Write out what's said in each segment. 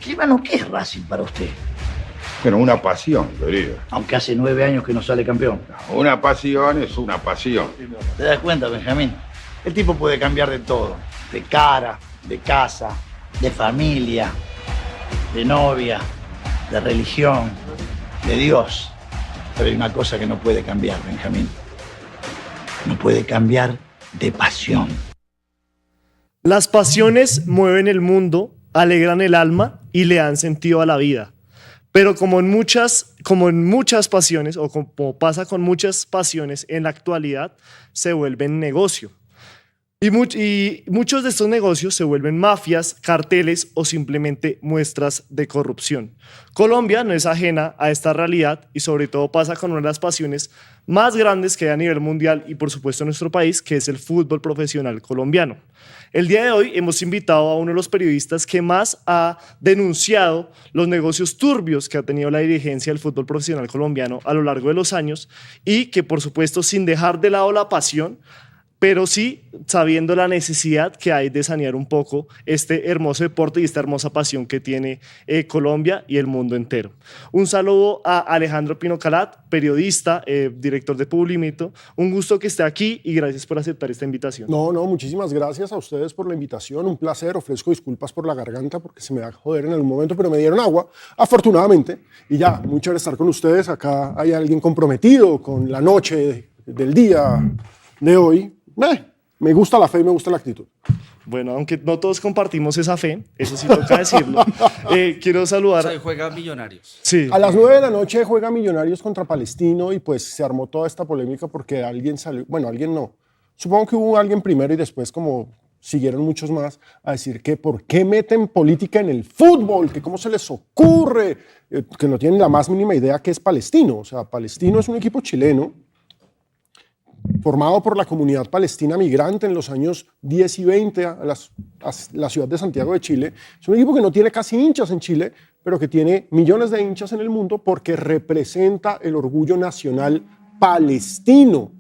Escribano, ¿qué es Racing para usted? Bueno, una pasión, querido. Aunque hace 9 años que no sale campeón. Una pasión es una pasión. ¿Te das cuenta, Benjamín? El tipo puede cambiar de todo. De cara, de casa, de familia, de novia, de religión, de Dios. Pero hay una cosa que no puede cambiar, Benjamín. No puede cambiar de pasión. Las pasiones mueven el mundo, alegran el alma y le dan sentido a la vida. Pero como en muchas pasiones, o como pasa con muchas pasiones en la actualidad, se vuelven negocio. Y muchos de estos negocios se vuelven mafias, carteles o simplemente muestras de corrupción. Colombia no es ajena a esta realidad y sobre todo pasa con una de las pasiones más grandes que hay a nivel mundial y por supuesto en nuestro país, que es el fútbol profesional colombiano. El día de hoy hemos invitado a uno de los periodistas que más ha denunciado los negocios turbios que ha tenido la dirigencia del fútbol profesional colombiano a lo largo de los años y que por supuesto sin dejar de lado la pasión, pero sí sabiendo la necesidad que hay de sanear un poco este hermoso deporte y esta hermosa pasión que tiene Colombia y el mundo entero. Un saludo a Alejandro Pino Calat, periodista, director de Publimito. Un gusto que esté aquí y gracias por aceptar esta invitación. No, muchísimas gracias a ustedes por la invitación. Un placer. Ofrezco disculpas por la garganta porque se me va a joder en algún momento, pero me dieron agua, afortunadamente. Y ya, muy chévere estar con ustedes. Acá hay alguien comprometido con la noche del día de hoy. Me gusta la fe y me gusta la actitud. Bueno, aunque no todos compartimos esa fe, eso sí toca decirlo. Quiero saludar. O sea, juega Millonarios. Sí. A las 9 de la noche juega Millonarios contra Palestino y pues se armó toda esta polémica porque alguien salió, bueno, alguien no. Supongo que hubo alguien primero y después como siguieron muchos más a decir que por qué meten política en el fútbol, que cómo se les ocurre, que no tienen la más mínima idea que es Palestino. O sea, Palestino es un equipo chileno formado por la comunidad palestina migrante en los años 10 y 20 a la ciudad de Santiago de Chile. Es un equipo que no tiene casi hinchas en Chile, pero que tiene millones de hinchas en el mundo porque representa el orgullo nacional palestino.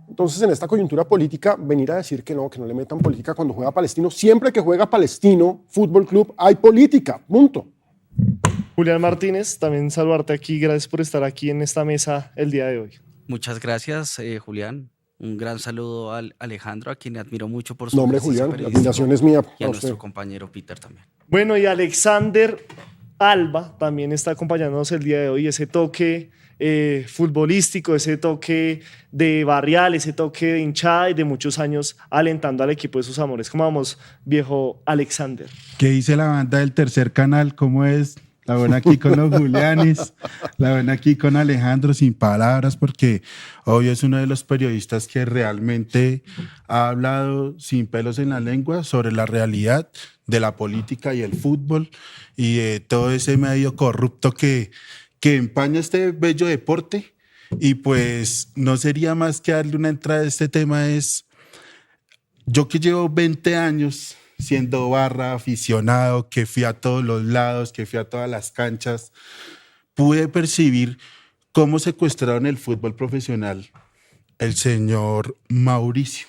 Entonces, en esta coyuntura política, venir a decir que no le metan política cuando juega Palestino, siempre que juega Palestino Fútbol Club hay política, punto. Julián Martínez, también saludarte aquí. Gracias por estar aquí en esta mesa el día de hoy. Muchas gracias, Julián. Un gran saludo a Alejandro, a quien admiro mucho por su Nombre ejercicio Julián, la periodístico, admiración es mía. y a nuestro compañero Peter también. Bueno, y Alexander Alba también está acompañándonos el día de hoy. Ese toque futbolístico, ese toque de barrial, ese toque de hinchada y de muchos años alentando al equipo de sus amores. ¿Cómo vamos, viejo Alexander? ¿Qué dice la banda del tercer canal? ¿Cómo es? La buena aquí con los Julianes, la buena aquí con Alejandro, sin palabras, porque hoy es uno de los periodistas que realmente ha hablado sin pelos en la lengua sobre la realidad de la política y el fútbol y de todo ese medio corrupto que empaña este bello deporte. Y pues no sería más que darle una entrada a este tema. Yo que llevo 20 años siendo barra, aficionado, que fui a todos los lados, que fui a todas las canchas, pude percibir cómo secuestraron el fútbol profesional el señor Mauricio.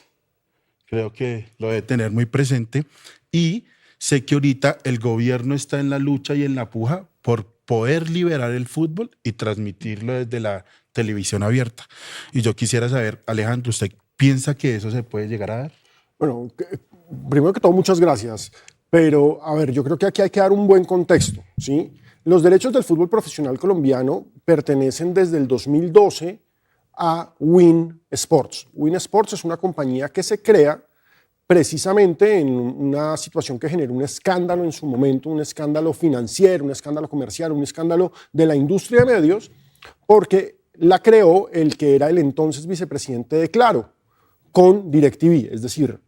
Creo que lo debe tener muy presente. Y sé que ahorita el gobierno está en la lucha y en la puja por poder liberar el fútbol y transmitirlo desde la televisión abierta. Y yo quisiera saber, Alejandro, ¿usted piensa que eso se puede llegar a dar? Bueno, primero que todo, muchas gracias. Pero, a ver, yo creo que aquí hay que dar un buen contexto, ¿sí? Los derechos del fútbol profesional colombiano pertenecen desde el 2012 a Win Sports. Win Sports es una compañía que se crea precisamente en una situación que generó un escándalo en su momento, un escándalo financiero, un escándalo comercial, un escándalo de la industria de medios, porque la creó el que era el entonces vicepresidente de Claro, con DirecTV, es decir,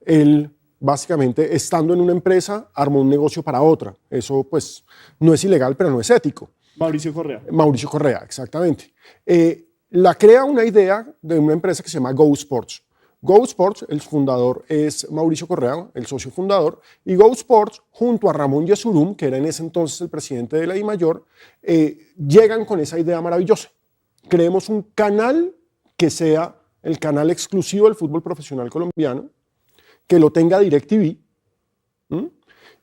él básicamente estando en una empresa armó un negocio para otra. Eso pues no es ilegal, pero no es ético. Mauricio Correa. Mauricio Correa, exactamente. La crea una idea de una empresa que se llama Go Sports. Go Sports, el fundador es Mauricio Correa, el socio fundador, y Go Sports, junto a Ramón Yesurum, que era en ese entonces el presidente de la DIMAYOR, llegan con esa idea maravillosa. Creemos un canal que sea el canal exclusivo del fútbol profesional colombiano, que lo tenga DirecTV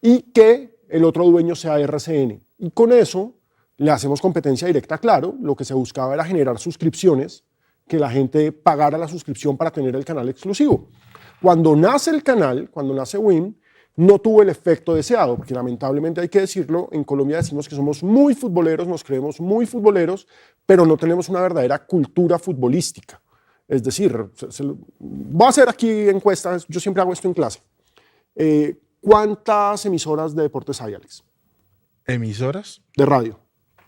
y que el otro dueño sea RCN. Y con eso le hacemos competencia directa, claro. Lo que se buscaba era generar suscripciones, que la gente pagara la suscripción para tener el canal exclusivo. Cuando nace el canal, cuando nace WIN, no tuvo el efecto deseado, porque lamentablemente hay que decirlo, en Colombia decimos que somos muy futboleros, nos creemos muy futboleros, pero no tenemos una verdadera cultura futbolística. Es decir, voy a hacer aquí encuestas, yo siempre hago esto en clase. ¿Cuántas emisoras de deportes hay, Alex? ¿Emisoras? De radio,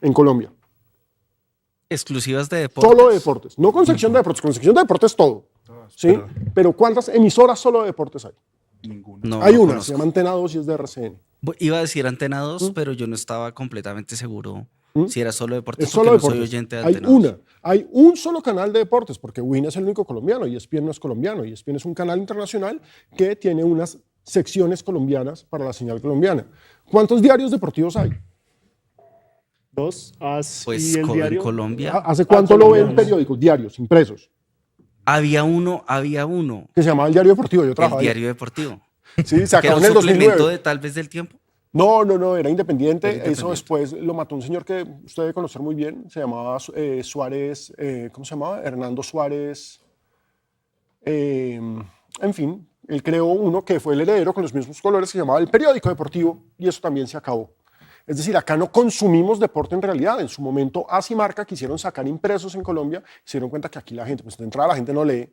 en Colombia. Exclusivas de deportes. Solo de deportes, no con sección de deportes, con sección de deportes todo. ¿Sí? Pero ¿cuántas emisoras solo de deportes hay? Ninguna. No, Hay no una, conozco. se llama Antena 2 y es de RCN. Iba a decir Antena 2, pero yo no estaba completamente seguro si era solo deportes, Es solo porque no deportes. soy oyente de Hay Antena 2. una, hay un solo canal de deportes, porque WIN es el único colombiano y ESPN no es colombiano. Y ESPN es un canal internacional que tiene unas secciones colombianas para la señal colombiana. ¿Cuántos diarios deportivos hay? 2, AS Pues y el en diario. Colombia ¿Hace cuánto lo ven colombianos. periódicos, diarios, impresos? había uno, Que se llamaba el Diario Deportivo. Yo el trabajaba ahí. diario deportivo. Sí, se Que era acabó un en el suplemento 2009. de tal vez del tiempo. No, era independiente. Era independiente. Eso después lo mató un señor que usted debe conocer muy bien. Se llamaba Suárez, ¿cómo se llamaba? Hernando Suárez. En fin, él creó uno que fue el heredero con los mismos colores, que se llamaba El Periódico Deportivo, y eso también se acabó. Es decir, acá no consumimos deporte en realidad. En su momento, AS y Marca quisieron sacar impresos en Colombia, se dieron cuenta que aquí la gente, pues de entrada la gente no lee,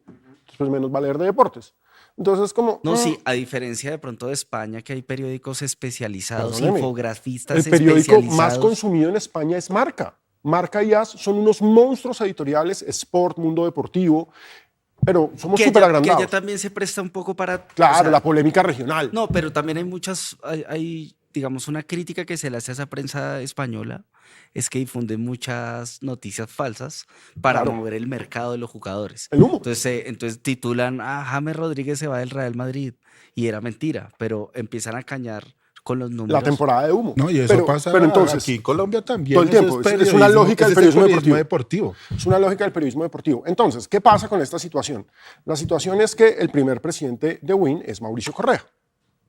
pues menos va a leer de deportes. Entonces, como... No, sí, a diferencia de pronto de España, que hay periódicos especializados, Perdóneme, infografistas el periódico más especializados. consumido en España es Marca. Marca y AS son unos monstruos editoriales, Sport, Mundo Deportivo, pero somos que súper allá agrandados. también se presta un poco para... Claro, o sea, la polémica regional. No, pero también hay digamos, una crítica que se le hace a esa prensa española, es que difunde muchas noticias falsas para Claro. mover el mercado de los jugadores. El humo. Entonces titulan, James Rodríguez se va del Real Madrid, y era mentira, pero empiezan a cañar con los números. La temporada de humo. No, y eso pasa pero entonces, aquí en Colombia también. todo el Eso tiempo. Es una periodismo, lógica del ese es periodismo deportivo. Es una lógica del periodismo deportivo. Entonces, ¿qué pasa con esta situación? La situación es que el primer presidente de WIN es Mauricio Correa.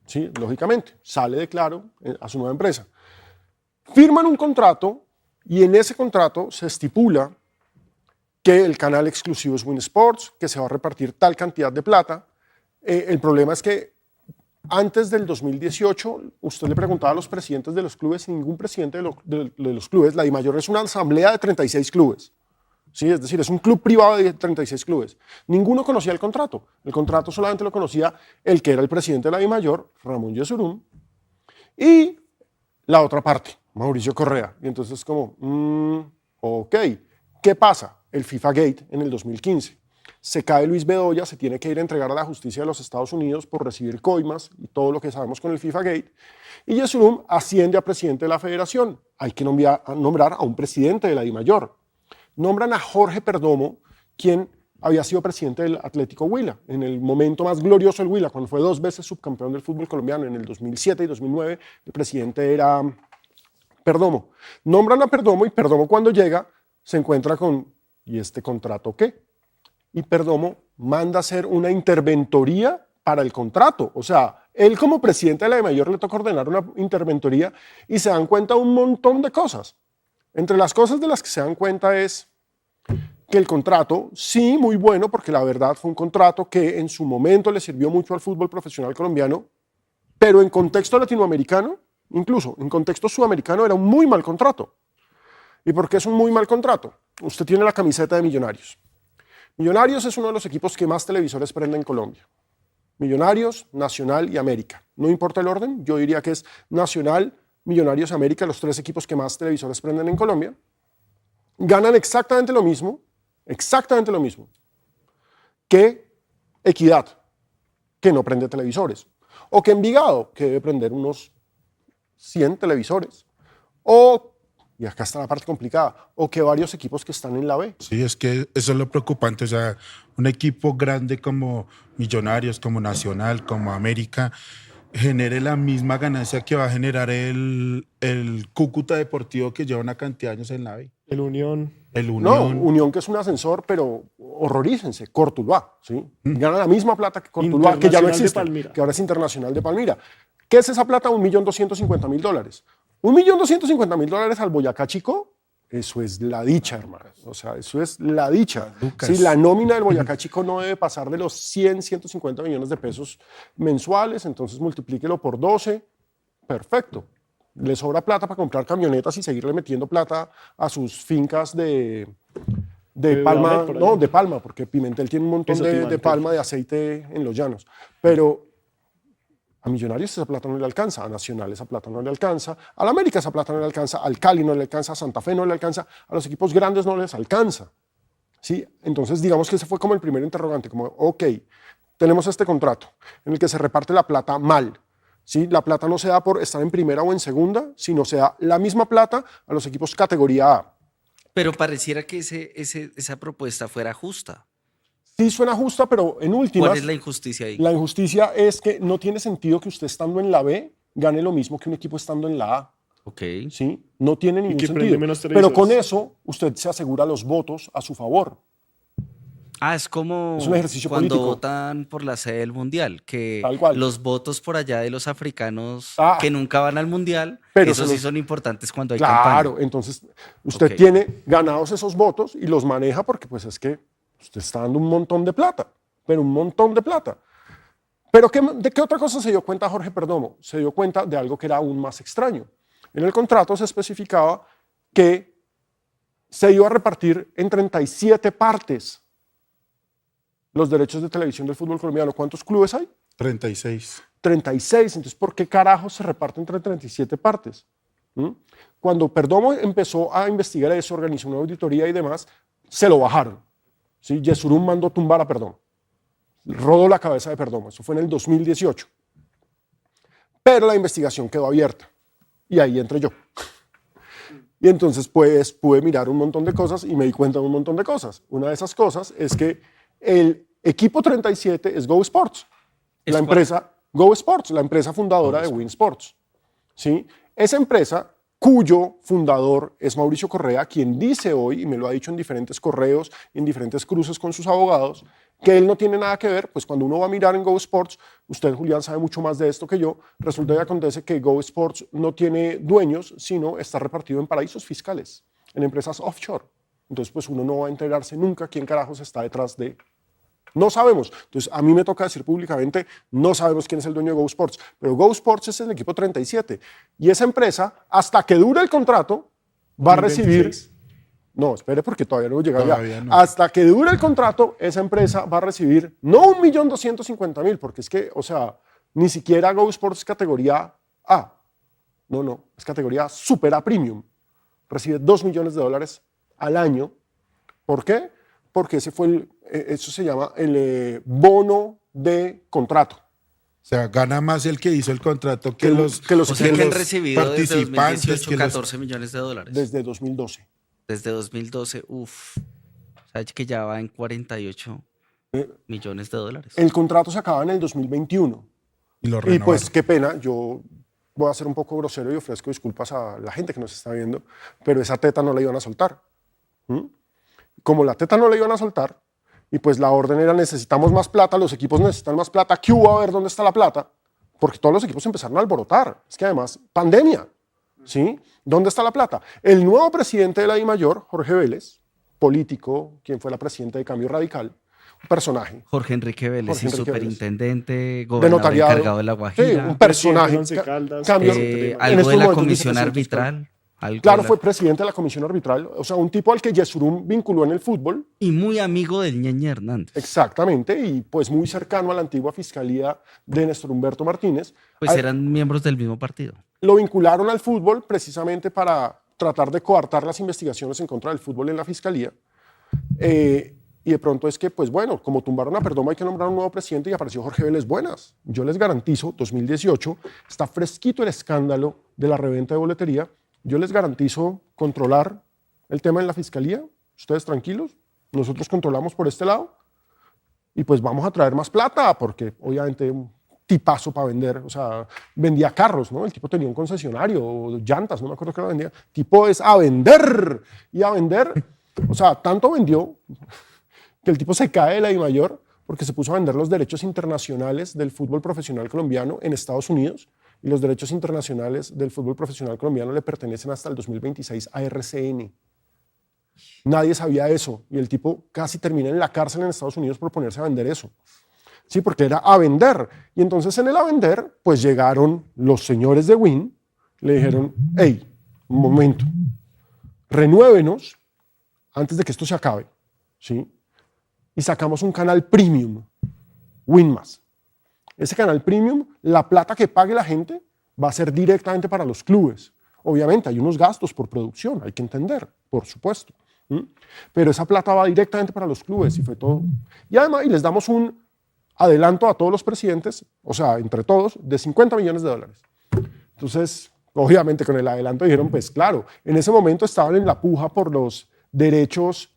Sí, lógicamente, sale de Claro a su nueva empresa. Firman un contrato y en ese contrato se estipula que el canal exclusivo es WIN Sports, que se va a repartir tal cantidad de plata. El problema es que antes del 2018, usted le preguntaba a los presidentes de los clubes, y ningún presidente de los clubes, la DIMAYOR es una asamblea de 36 clubes. Sí, es decir, es un club privado de 36 clubes. Ninguno conocía el contrato. El contrato solamente lo conocía el que era el presidente de la DIMAYOR, Ramón Yesurún, y la otra parte, Mauricio Correa. Y entonces como, ok, ¿qué pasa? El FIFA Gate en el 2015. Se cae Luis Bedoya, se tiene que ir a entregar a la justicia de los Estados Unidos por recibir coimas y todo lo que sabemos con el FIFA Gate. Y Yesurún asciende a presidente de la federación. Hay que nombrar a un presidente de la DIMAYOR. Nombran a Jorge Perdomo, quien había sido presidente del Atlético Huila, en el momento más glorioso del Huila, cuando fue 2 veces subcampeón del fútbol colombiano, en el 2007 y 2009, el presidente era Perdomo. Nombran a Perdomo y Perdomo cuando llega se encuentra con, ¿y este contrato qué? Y Perdomo manda a hacer una interventoría para el contrato. O sea, él como presidente de la DIMAYOR le toca ordenar una interventoría y se dan cuenta un montón de cosas. Entre las cosas de las que se dan cuenta es que el contrato, sí, muy bueno, porque la verdad fue un contrato que en su momento le sirvió mucho al fútbol profesional colombiano, pero en contexto latinoamericano, incluso en contexto sudamericano, era un muy mal contrato. ¿Y por qué es un muy mal contrato? Usted tiene la camiseta de Millonarios. Millonarios es uno de los equipos que más televisores prende en Colombia. Millonarios, Nacional y América. No importa el orden, yo diría que es Nacional, Millonarios, América, los 3 equipos que más televisores prenden en Colombia. Ganan exactamente lo mismo que Equidad, que no prende televisores, o que Envigado, que debe prender unos 100 televisores, o, y acá está la parte complicada, o que varios equipos que están en la B. Sí, es que eso es lo preocupante. O sea, un equipo grande como Millonarios, como Nacional, como América, genere la misma ganancia que va a generar el Cúcuta Deportivo, que lleva una cantidad de años en la B. El Unión. El No, Unión. Unión que es un ascensor, pero horrorícense, Cortuluá, ¿sí? Gana la misma plata que Cortuluá, que ya no Internacional de existe, Palmira. que ahora es Internacional de Palmira. ¿Qué es esa plata? $1.250.000. $1.250.000 al Boyacá Chico, eso es la dicha, hermano. O sea, eso es la dicha. Sí, la nómina del Boyacá Chico no debe pasar de los 100, 150 millones de pesos mensuales, entonces multiplíquelo por 12, perfecto. Le sobra plata para comprar camionetas y seguirle metiendo plata a sus fincas de palma, no, de palma, porque Pimentel tiene un montón de palma, de aceite en los llanos. Pero a Millonarios esa plata no le alcanza, a Nacional esa plata no le alcanza, al América esa plata no le alcanza, al Cali no le alcanza, a Santa Fe no le alcanza, a los equipos grandes no les alcanza. ¿Sí? Entonces, digamos que ese fue como el primer interrogante, como, ok, tenemos este contrato en el que se reparte la plata mal. ¿Sí? La plata no se da por estar en primera o en segunda, sino se da la misma plata a los equipos categoría A. Pero pareciera que esa propuesta fuera justa. Sí suena justa, pero en últimas... ¿Cuál es la injusticia ahí? La injusticia es que no tiene sentido que usted estando en la B gane lo mismo que un equipo estando en la A. Ok. ¿Sí? No tiene ningún que prende sentido. menos Pero televisores. con eso usted se asegura los votos a su favor. Ah, es como Es un ejercicio cuando político. votan por la sede del mundial, que Tal cual. los votos por allá de los africanos Ah. que nunca van al mundial, Pero esos se sí los- son importantes cuando hay Claro, campaña. entonces usted Ok. tiene ganados esos votos y los maneja porque pues es que usted está dando un montón de plata, pero un montón de plata. Pero ¿de qué otra cosa se dio cuenta Jorge Perdomo? Se dio cuenta de algo que era aún más extraño. En el contrato se especificaba que se iba a repartir en 37 partes los derechos de televisión del fútbol colombiano. ¿Cuántos clubes hay? 36. 36. Entonces, ¿por qué carajos se reparte entre 37 partes? ¿Mm? Cuando Perdomo empezó a investigar eso, organizó una auditoría y demás, se lo bajaron. ¿Sí? Yesurum mandó tumbar a Perdomo. Rodó la cabeza de Perdomo. Eso fue en el 2018. Pero la investigación quedó abierta. Y ahí entré yo. Y entonces, pues, pude mirar un montón de cosas y me di cuenta de un montón de cosas. Una de esas cosas es que el equipo 37 es Go Sports. ¿Es La cuál? empresa Go Sports, la empresa fundadora de Win Sports. ¿Sí? Esa empresa, cuyo fundador es Mauricio Correa, quien dice hoy, y me lo ha dicho en diferentes correos, en diferentes cruces con sus abogados, que él no tiene nada que ver, pues cuando uno va a mirar en Go Sports, usted, Julián, sabe mucho más de esto que yo, resulta y acontece que Go Sports no tiene dueños, sino está repartido en paraísos fiscales, en empresas offshore. Entonces, pues uno no va a enterarse nunca quién carajos está detrás de... No sabemos. Entonces, a mí me toca decir públicamente, no sabemos quién es el dueño de Go Sports, pero Go Sports es el equipo 37. Y esa empresa, hasta que dure el contrato, va a recibir... 2026. No, espere porque todavía no llega Todavía allá. no. Hasta que dure el contrato, esa empresa va a recibir no 1.250.000, porque es que, o sea, ni siquiera Go Sports es categoría A. No, es categoría Super A Premium. Recibe $2 millones al año. ¿Por qué? Porque ese fue eso se llama el bono de contrato. O sea, gana más el que hizo el contrato que Que los, los O sea que que han los recibido desde participantes, 2018 que los- 14 millones de dólares. desde 2012. Desde 2012, uff. O sea, que ya va en 48 millones de dólares. El contrato se acaba en el 2021. y lo Y renovaron. pues qué pena, yo voy a ser un poco grosero y ofrezco disculpas a la gente que nos está viendo, pero esa teta no la iban a soltar. ¿Mm? Como la teta no la iban a soltar, y pues la orden era necesitamos más plata, los equipos necesitan más plata, ¿qué hubo? A ver dónde está la plata, porque todos los equipos empezaron a alborotar. Es que además, pandemia, ¿sí? ¿Dónde está la plata? El nuevo presidente de la DIMAYOR, Jorge Vélez, político, quien fue la presidenta de Cambio Radical, un personaje. Jorge Enrique Vélez, Jorge sí, Enrique superintendente, De gobernador notariado. encargado de La Sí, Guajira. un personaje. Once Caldas, Cambio- en Algo estos de la momentos comisión vicepresidente arbitral. algo Claro, de la- fue presidente de la comisión arbitral, o sea, un tipo al que Yesurum vinculó en el fútbol, Y muy amigo del Ñeñe Hernández. exactamente, y pues muy cercano a la antigua fiscalía de Néstor Humberto Martínez. Pues A- eran miembros del mismo partido. Lo vincularon al fútbol precisamente para tratar de coartar las investigaciones en contra del fútbol en la fiscalía. Y de pronto es que, pues bueno, como tumbaron a Perdomo, hay que nombrar un nuevo presidente y apareció Jorge Vélez Buenas. Yo les garantizo, 2018, está fresquito el escándalo de la reventa de boletería. Yo les garantizo controlar el tema en la fiscalía. Ustedes tranquilos, nosotros controlamos por este lado y pues vamos a traer más plata porque obviamente un tipazo para vender, o sea, vendía carros, ¿no? El tipo tenía un concesionario, o llantas, no me acuerdo qué lo vendía. Tipo es a vender y a vender, o sea, tanto vendió que el tipo se cae de la DIMAYOR porque se puso a vender los derechos internacionales del fútbol profesional colombiano en Estados Unidos y los derechos internacionales del fútbol profesional colombiano le pertenecen hasta el 2026 a RCN. Nadie sabía eso y el tipo casi termina en la cárcel en Estados Unidos por ponerse a vender eso. Sí, porque era a vender. Y entonces en el a vender, pues llegaron los señores de Win, le dijeron, hey, un momento, renuévenos antes de que esto se acabe, ¿sí? Y sacamos un canal premium, Win+. Ese canal premium, la plata que pague la gente va a ser directamente para los clubes. Obviamente hay unos gastos por producción, hay que entender, por supuesto. Pero esa plata va directamente para los clubes y fue todo. Y además, y les damos un adelanto a todos los presidentes, o sea, entre todos, de $50 millones. Entonces, obviamente con el adelanto dijeron, pues claro, en ese momento estaban en la puja por los derechos,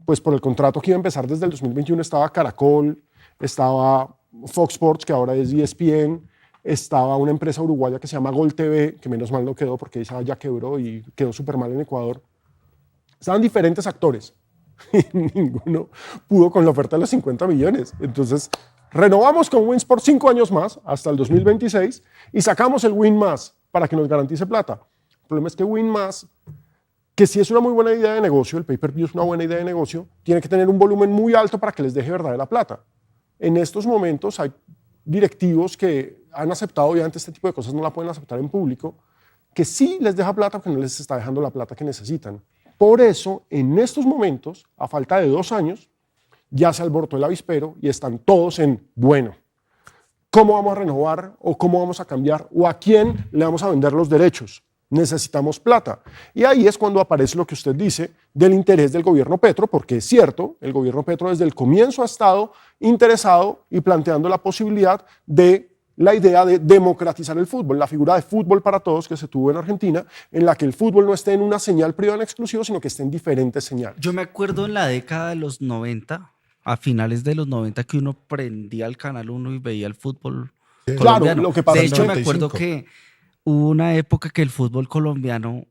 pues por el contrato que iba a empezar desde el 2021, estaba Caracol, estaba Fox Sports, que ahora es ESPN, estaba una empresa uruguaya que se llama Gol TV, que menos mal no quedó porque esa ya quebró y quedó súper mal en Ecuador. Estaban diferentes actores y ninguno pudo con la oferta de los 50 millones. Entonces, renovamos con Wins por 5 años más, hasta el 2026, y sacamos el Win+ para que nos garantice plata. El problema es que Win+, que sí es una muy buena idea de negocio, el pay-per-view es una buena idea de negocio, tiene que tener un volumen muy alto para que les deje verdadera plata. En estos momentos hay directivos que han aceptado, obviamente este tipo de cosas no la pueden aceptar en público, que sí les deja plata, pero no les está dejando la plata que necesitan. Por eso, en estos momentos, a falta de 2 años, ya se alborotó el avispero y están todos en, bueno, ¿cómo vamos a renovar o cómo vamos a cambiar o a quién le vamos a vender los derechos? Necesitamos plata. Y ahí es cuando aparece lo que usted dice del interés del gobierno Petro, porque es cierto, el gobierno Petro desde el comienzo ha estado interesado y planteando la posibilidad de la idea de democratizar el fútbol, la figura de fútbol para todos que se tuvo en Argentina, en la que el fútbol no esté en una señal privada en exclusivo, sino que esté en diferentes señales. Yo me acuerdo en la década de los 90, a finales de los 90, que uno prendía el Canal 1 y veía el fútbol colombiano. Claro, lo que pasa de es hecho, que me acuerdo que hubo una época que el fútbol colombiano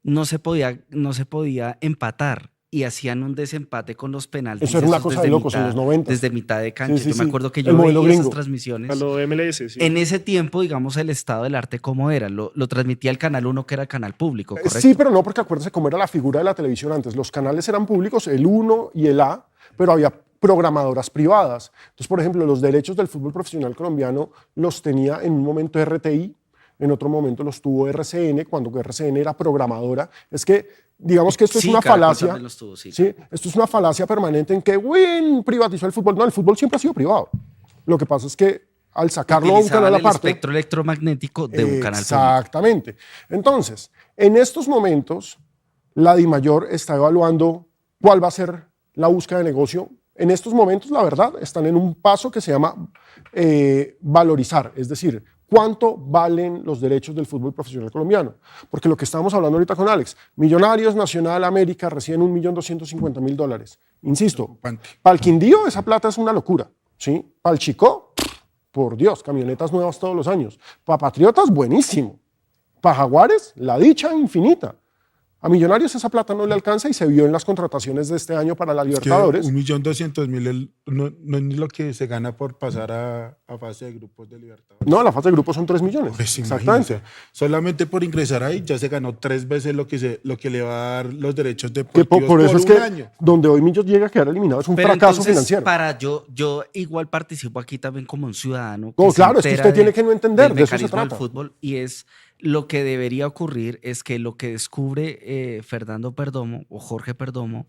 no se podía empatar y hacían un desempate con los penaltis. Eso era una cosa de locos en los 90. Desde mitad de cancha. Sí, sí, yo me sí. acuerdo que El yo modelo veía esas gringo. transmisiones. A lo MLS, sí. En ese tiempo, digamos, el estado del arte, ¿cómo era? Lo transmitía el Canal 1, que era el canal público, ¿correcto? Sí, pero no, porque acuérdense cómo era la figura de la televisión antes. Los canales eran públicos, el 1 y el A, pero había programadoras privadas. Entonces, por ejemplo, los derechos del fútbol profesional colombiano los tenía en un momento RTI, en otro momento los tuvo RCN, cuando RCN era programadora. Es que, digamos que esto es una falacia. Sí. Esto es una falacia permanente en que Win privatizó el fútbol. No, el fútbol siempre ha sido privado. Lo que pasa es que al sacarlo a un canal aparte. El espectro electromagnético de un canal público. Exactamente. Entonces, en estos momentos, la DIMAYOR está evaluando cuál va a ser la búsqueda de negocio. En estos momentos, la verdad, están en un paso que se llama valorizar, es decir, cuánto valen los derechos del fútbol profesional colombiano. Porque lo que estábamos hablando ahorita con Alex, Millonarios, Nacional, América reciben $1.250.000. Insisto, para el Quindío esa plata es una locura, ¿sí? Para el Chicó, por Dios, camionetas nuevas todos los años. Para Patriotas, buenísimo. Para Jaguares, la dicha infinita. A Millonarios esa plata no le alcanza y se vio en las contrataciones de este año para la Libertadores. 1.200.000 no es ni lo que se gana por pasar a fase de grupos de Libertadores. No, la fase de grupos son 3 millones. Pues exactamente. Solamente por ingresar ahí ya se ganó 3 veces lo que le va a dar los derechos Que deportivos por eso es que año. donde hoy Millos llega a quedar eliminado es un Pero fracaso entonces, financiero. yo igual participo aquí también como un ciudadano. No, se claro, es que entera usted tiene que no entender, del de eso se mecanismo del trata. fútbol, y es lo que debería ocurrir es que lo que descubre Fernando Perdomo o Jorge Perdomo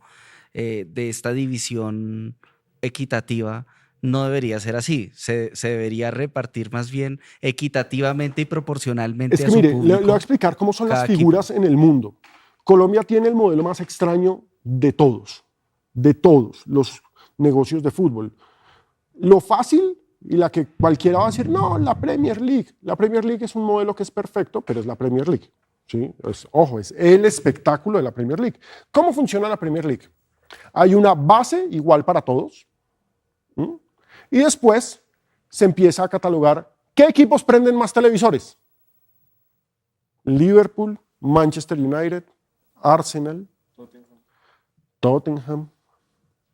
de esta división equitativa no debería ser así. Se debería repartir más bien equitativamente y proporcionalmente Es que a su mire, público. le voy a explicar cómo son las cada figuras en el mundo. Colombia tiene el modelo más extraño de todos los negocios de fútbol. Lo fácil y la que cualquiera va a decir, no, la Premier League. La Premier League es un modelo que es perfecto, pero es la Premier League. ¿Sí? Ojo, es el espectáculo de la Premier League. ¿Cómo funciona la Premier League? Hay una base igual para todos. Y después se empieza a catalogar qué equipos prenden más televisores. Liverpool, Manchester United, Arsenal, Tottenham,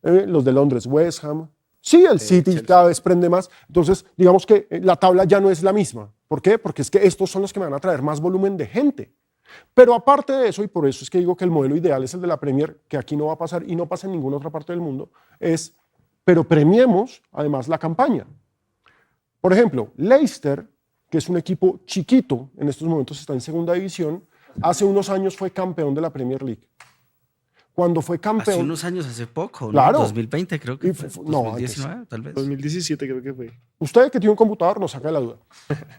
los de Londres, West Ham, Sí, el City cada vez prende más. Entonces, digamos que la tabla ya no es la misma. ¿Por qué? Porque es que estos son los que me van a traer más volumen de gente. Pero aparte de eso, y por eso es que digo que el modelo ideal es el de la Premier, que aquí no va a pasar y no pasa en ninguna otra parte del mundo, pero premiemos además la campaña. Por ejemplo, Leicester, que es un equipo chiquito, en estos momentos está en segunda división, hace unos años fue campeón de la Premier League. Cuando fue campeón... Hace unos años, hace poco, ¿no? Claro. 2020 creo que fue. No, 2019 antes. tal vez. 2017 creo que fue. Usted que tiene un computador nos saca de la duda.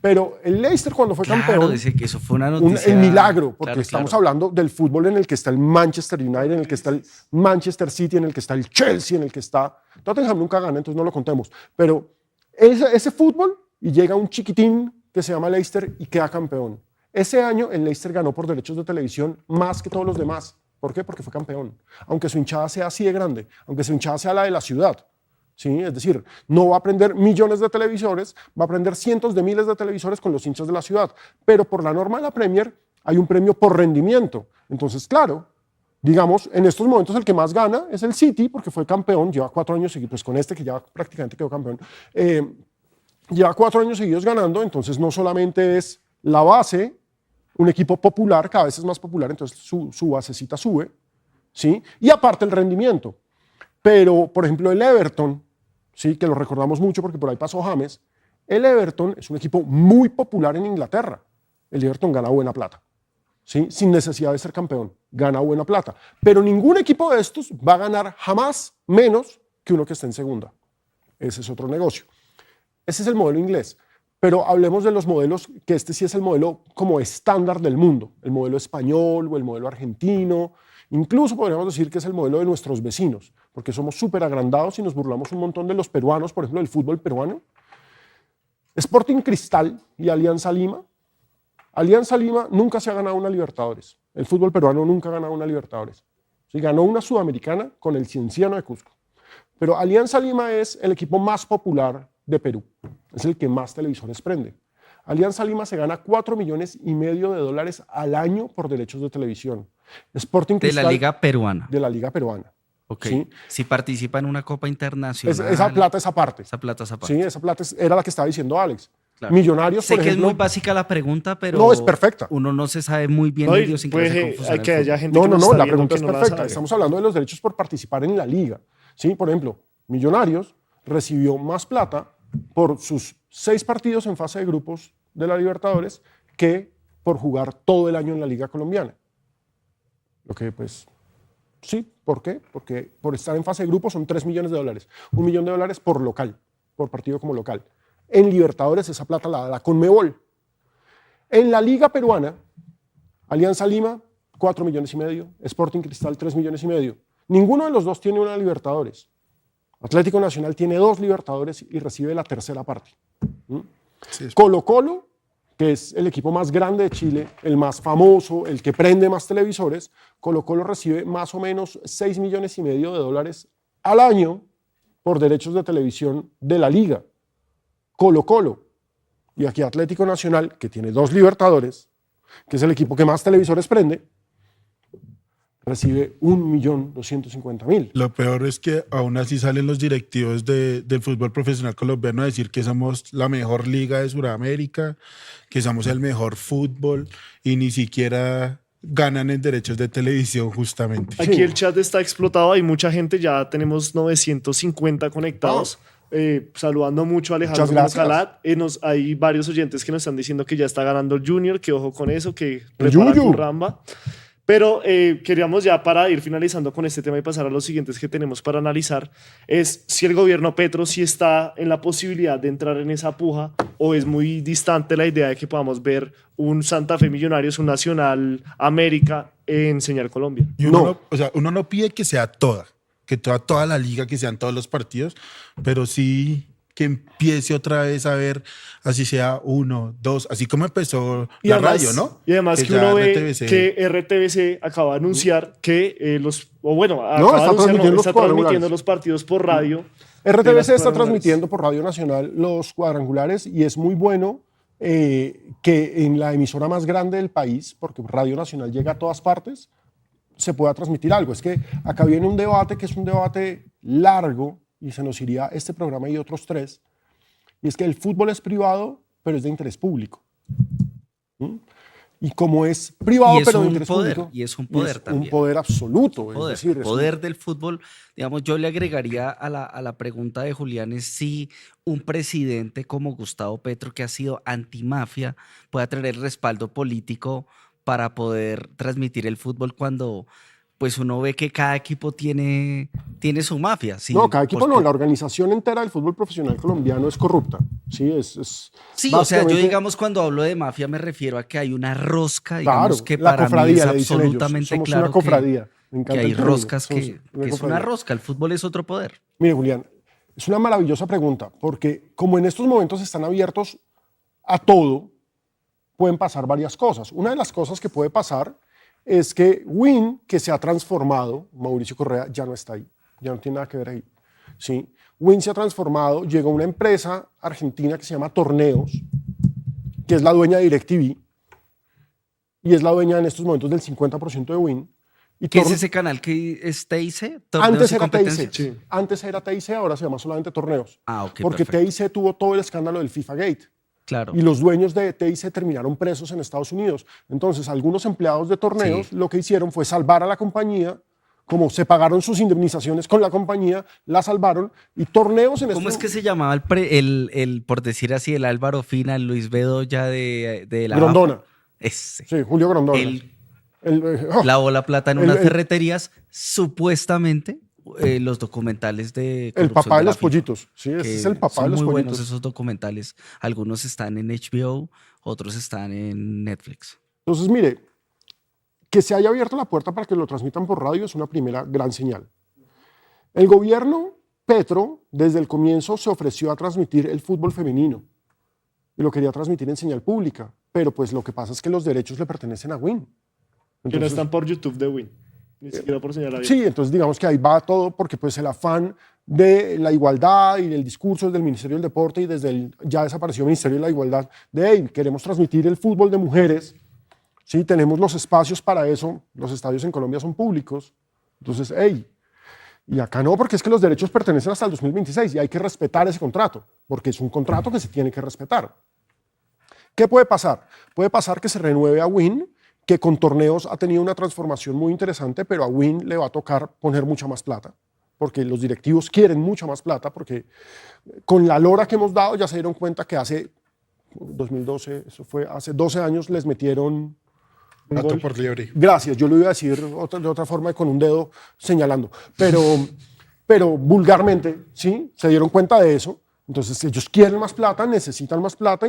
Pero el Leicester cuando fue Claro, campeón... dice que eso fue una noticia. El milagro, porque Claro, estamos claro. hablando del fútbol en el que está el Manchester United, en el que está el Manchester City, en el que está el Chelsea, en el que está... Tottenham nunca gana, entonces no lo contemos. Pero ese fútbol, y llega un chiquitín que se llama Leicester y queda campeón. Ese año el Leicester ganó por derechos de televisión más que todos los demás. ¿Por qué? Porque fue campeón. Aunque su hinchada sea así de grande, aunque su hinchada sea la de la ciudad. ¿Sí? Es decir, no va a prender millones de televisores, va a prender cientos de miles de televisores con los hinchas de la ciudad. Pero por la norma de la Premier hay un premio por rendimiento. Entonces, claro, digamos, en estos momentos el que más gana es el City, porque fue campeón, lleva 4 años seguidos, pues con este que ya prácticamente quedó campeón, lleva 4 años seguidos ganando, entonces no solamente es la base, un equipo popular, cada vez es más popular, entonces su basecita sube, ¿sí? Y aparte el rendimiento. Pero, por ejemplo, el Everton, ¿sí? Que lo recordamos mucho porque por ahí pasó James, el Everton es un equipo muy popular en Inglaterra. El Everton gana buena plata, ¿sí? Sin necesidad de ser campeón, gana buena plata. Pero ningún equipo de estos va a ganar jamás menos que uno que esté en segunda. Ese es otro negocio. Ese es el modelo inglés. Pero hablemos de los modelos, que este sí es el modelo como estándar del mundo, el modelo español o el modelo argentino, incluso podríamos decir que es el modelo de nuestros vecinos, porque somos súper agrandados y nos burlamos un montón de los peruanos, por ejemplo, del fútbol peruano. Sporting Cristal y Alianza Lima. Alianza Lima nunca se ha ganado una Libertadores. El fútbol peruano nunca ha ganado una Libertadores. Sí, ganó una Sudamericana con el Cienciano de Cusco. Pero Alianza Lima es el equipo más popular de Perú. Es el que más televisores prende. Alianza Lima se gana $4,5 millones al año por derechos de televisión. Sporting De Cristal, la Liga Peruana. de la Liga Peruana. Ok. ¿Sí? Si participa en una Copa Internacional. Esa plata es aparte. Esa plata es aparte. Sí, esa plata era la que estaba diciendo Alex. Claro. Millonarios, Sé por que ejemplo. es muy básica la pregunta, pero No, es perfecta. uno no se sabe muy bien No, la y idiosincrasia puede confusa hay del que haya fútbol. gente que No, nos no, está la viendo pregunta que es no la perfecta. sabe. Estamos hablando de los derechos por participar en la liga. ¿Sí? Por ejemplo, Millonarios recibió más plata por sus 6 partidos en fase de grupos de la Libertadores que por jugar todo el año en la Liga Colombiana. Lo que, pues, sí. ¿Por qué? Porque por estar en fase de grupos son $3 millones. $1 millón por local, por partido como local. En Libertadores esa plata la da la Conmebol. En la Liga Peruana, Alianza Lima, $4,5 millones. Sporting Cristal, $3,5 millones. Ninguno de los dos tiene una Libertadores. Atlético Nacional tiene 2 Libertadores y recibe la tercera parte. Sí, Colo-Colo, que es el equipo más grande de Chile, el más famoso, el que prende más televisores, Colo-Colo recibe más o menos $6,5 millones al año por derechos de televisión de la liga. Colo-Colo. Y aquí Atlético Nacional, que tiene 2 Libertadores, que es el equipo que más televisores prende, recibe $1,250,000. Lo peor es que aún así salen los directivos del fútbol profesional colombiano a decir que somos la mejor liga de Sudamérica, que somos el mejor fútbol y ni siquiera ganan en derechos de televisión justamente. Aquí Sí. el chat está explotado, hay mucha gente, ya tenemos 950 conectados. Saludando mucho a Alejandro Muchas gracias. Moncalat. Hay varios oyentes que nos están diciendo que ya está ganando el Junior, que ojo con eso, que prepara Yuyu. Curramba. Pero queríamos ya para ir finalizando con este tema y pasar a los siguientes que tenemos para analizar, es si el gobierno Petro sí está en la posibilidad de entrar en esa puja o es muy distante la idea de que podamos ver un Santa Fe Millonarios, un Nacional América en Señal Colombia. Y uno No. no, o sea, uno no pide que sea toda la liga, que sean todos los partidos, pero sí que empiece otra vez a ver, así sea 1, 2, así como empezó la radio, ¿no? Y además que ya uno ve RTBC que RTBC acaba de anunciar que está transmitiendo los está transmitiendo cuadrangulares. los partidos por radio. de las RTBC está cuadrangulares. transmitiendo por Radio Nacional los cuadrangulares y es muy bueno que en la emisora más grande del país, porque Radio Nacional llega a todas partes, se pueda transmitir algo. Es que acá viene un debate que es un debate largo y se nos iría este programa y otros 3, y es que el fútbol es privado, pero es de interés público. ¿Mm? Y como es privado, pero de interés público, y es un poder también. Un poder absoluto. Poder, es decir, el poder del fútbol. Digamos, yo le agregaría a la pregunta de Julián es si un presidente como Gustavo Petro, que ha sido antimafia, pueda tener el respaldo político para poder transmitir el fútbol cuando pues uno ve que cada equipo tiene su mafia. ¿Sí? No, cada equipo Porque- no, la organización entera del fútbol profesional colombiano es corrupta. Sí, Sí, o sea, yo básicamente- digamos cuando hablo de mafia me refiero a que hay una rosca, digamos Claro, que la para mí cofradía, es le dicen ellos. absolutamente Somos claro una cofradía. Me que encanta hay el término. roscas Somos que es una cofradía. rosca, el fútbol es otro poder. Mire, Julián, es una maravillosa pregunta, porque como en estos momentos están abiertos a todo, pueden pasar varias cosas. Una de las cosas que puede pasar es que Win, que se ha transformado, Mauricio Correa ya no está ahí, ya no tiene nada que ver ahí. ¿Sí? Win se ha transformado, llegó una empresa argentina que se llama Torneos, que es la dueña de DirecTV, y es la dueña en estos momentos del 50% de Win. Y ¿Qué es Tor- ese canal que es TIC? ¿Torneos Antes y era competencias? TIC, antes era TIC, ahora se llama solamente Torneos. Ah, ok, Porque perfecto. TIC tuvo todo el escándalo del FIFA Gate. Claro. Y los dueños de TIC terminaron presos en Estados Unidos. Entonces, algunos empleados de Torneos Sí. lo que hicieron fue salvar a la compañía, como se pagaron sus indemnizaciones con la compañía, la salvaron, y Torneos en ¿Cómo estos- es que se llamaba el, por decir así, el Álvaro Fina, el Luis Bedoya de la Grondona. AFA? Ese. Sí, Julio Grondona. Él El- lavó la plata en El- unas el- ferreterías, supuestamente los documentales de el corrupción papá de la los FIFA, pollitos. Sí, ese que es el papá son de los muy pollitos. buenos esos documentales. Algunos están en HBO, otros están en Netflix. Entonces, mire, que se haya abierto la puerta para que lo transmitan por radio es una primera gran señal. El gobierno Petro, desde el comienzo, se ofreció a transmitir el fútbol femenino y lo quería transmitir en señal pública, pero pues lo que pasa es que los derechos le pertenecen a Win. Que no Entonces, están por YouTube de Win. Ni siquiera por señal abierta. sí, entonces digamos que ahí va todo porque pues el afán de la igualdad y el discurso desde el Ministerio del Deporte y desde el ya desaparecido Ministerio de la Igualdad de hey, queremos transmitir el fútbol de mujeres, sí, tenemos los espacios para eso, los estadios en Colombia son públicos, entonces hey, y acá no, porque es que los derechos pertenecen hasta el 2026 y hay que respetar ese contrato, porque es un contrato que se tiene que respetar. ¿Qué puede pasar? Puede pasar que se renueve a Win, que con Torneos ha tenido una transformación muy interesante, pero a Win le va a tocar poner mucha más plata, porque los directivos quieren mucha más plata, porque con la lora que hemos dado ya se dieron cuenta que hace 2012, eso fue hace 12 años, les metieron un Gato gol. por liebre. Gracias, yo lo iba a decir de otra forma con un dedo señalando, pero vulgarmente, ¿sí? Se dieron cuenta de eso, entonces ellos quieren más plata y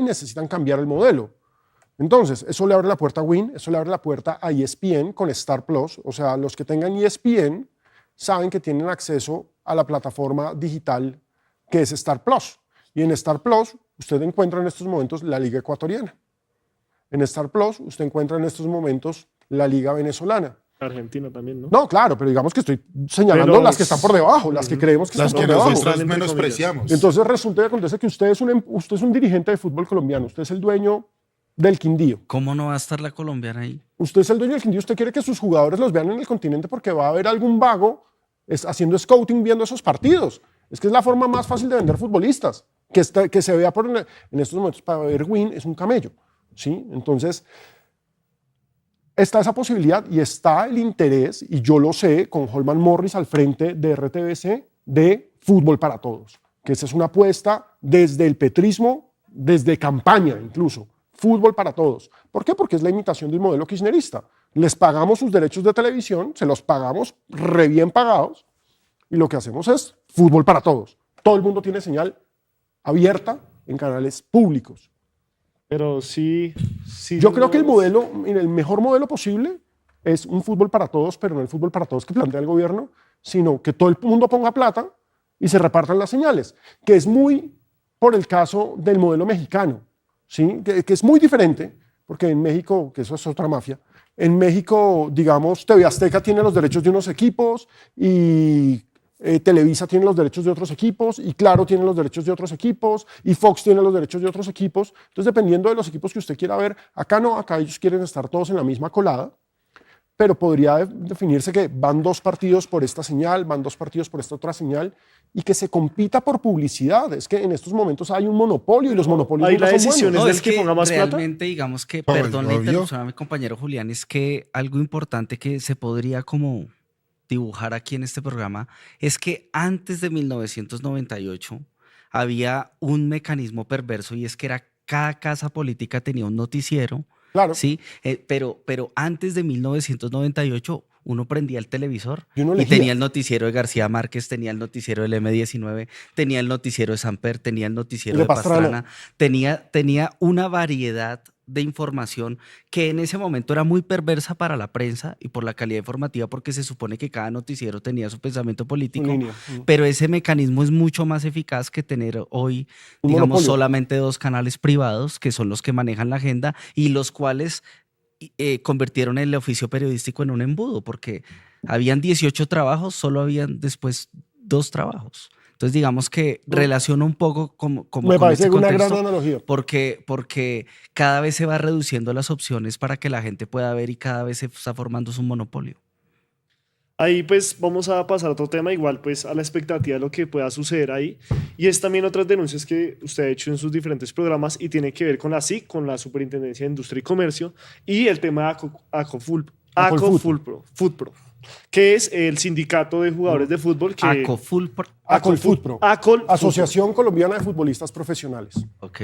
necesitan cambiar el modelo. Entonces, eso le abre la puerta a Win, eso le abre la puerta a ESPN con Star Plus, o sea, los que tengan ESPN saben que tienen acceso a la plataforma digital que es Star Plus, y en Star Plus usted encuentra en estos momentos la Liga Ecuatoriana. En Star Plus usted encuentra en estos momentos la Liga Venezolana. Argentina también, ¿no? No, claro, pero digamos que estoy señalando Pero- las que están por debajo, las que creemos que Las están que por debajo. nosotros entre menospreciamos. Entonces resulta y acontece que usted es un dirigente de fútbol colombiano, usted es el dueño del Quindío. ¿Cómo no va a estar la colombiana ahí? Usted es el dueño del Quindío, usted quiere que sus jugadores los vean en el continente porque va a haber algún vago haciendo scouting viendo esos partidos. Es que es la forma más fácil de vender futbolistas, que se vea en estos momentos para ver Win es un camello, ¿sí? Entonces, está esa posibilidad y está el interés, y yo lo sé, con Holman Morris al frente de RTBC, de fútbol para todos, que esa es una apuesta desde el petrismo, desde campaña incluso, fútbol para todos. ¿Por qué? Porque es la imitación del modelo kirchnerista. Les pagamos sus derechos de televisión, se los pagamos re bien pagados, y lo que hacemos es fútbol para todos. Todo el mundo tiene señal abierta en canales públicos. Pero sí. Yo creo que el modelo, mire, el mejor modelo posible es un fútbol para todos, pero no el fútbol para todos que plantea el gobierno, sino que todo el mundo ponga plata y se repartan las señales, que es muy por el caso del modelo mexicano, ¿sí? Que es muy diferente, porque en México, que eso es otra mafia, en México, digamos, TV Azteca tiene los derechos de unos equipos y Televisa tiene los derechos de otros equipos y Claro tiene los derechos de otros equipos y Fox tiene los derechos de otros equipos. Entonces, dependiendo de los equipos que usted quiera ver, acá no, acá ellos quieren estar todos en la misma colada, pero podría definirse que van 2 partidos por esta señal, van 2 partidos por esta otra señal, y que se compita por publicidad. Es que en estos momentos hay un monopolio y los monopolios Ahí nunca la son decisión buenos. es del que ponga más plata. Realmente, digamos que, Pues, perdón la obvio. interrupción a mi compañero Julián, es que algo importante que se podría como dibujar aquí en este programa es que antes de 1998 había un mecanismo perverso y es que cada casa política tenía un noticiero, Claro. ¿sí? Pero antes de 1998 uno prendía el televisor Y uno y elegía. tenía el noticiero de García Márquez, tenía el noticiero del M19, tenía el noticiero de Samper, tenía el noticiero De de Pastrana. Pastrana, tenía una variedad de información que en ese momento era muy perversa para la prensa y por la calidad informativa, porque se supone que cada noticiero tenía su pensamiento político, línea. pero ese mecanismo es mucho más eficaz que tener hoy, Un digamos, monopolio. solamente 2 canales privados que son los que manejan la agenda y los cuales convirtieron el oficio periodístico en un embudo, porque habían 18 trabajos, solo habían después 2 trabajos. Entonces, digamos que relaciona un poco como Me con parece este una gran contexto, analogía. porque cada vez se va reduciendo las opciones para que la gente pueda ver y cada vez se está formando su monopolio. Ahí pues vamos a pasar a otro tema, igual pues a la expectativa de lo que pueda suceder ahí. Y es también otras denuncias que usted ha hecho en sus diferentes programas y tiene que ver con la SIC, con la Superintendencia de Industria y Comercio, y el tema de Footpro, que es el sindicato de jugadores de fútbol que... Acolfutpro, Acolfutpro. Asociación Colombiana de Futbolistas Profesionales. Ok.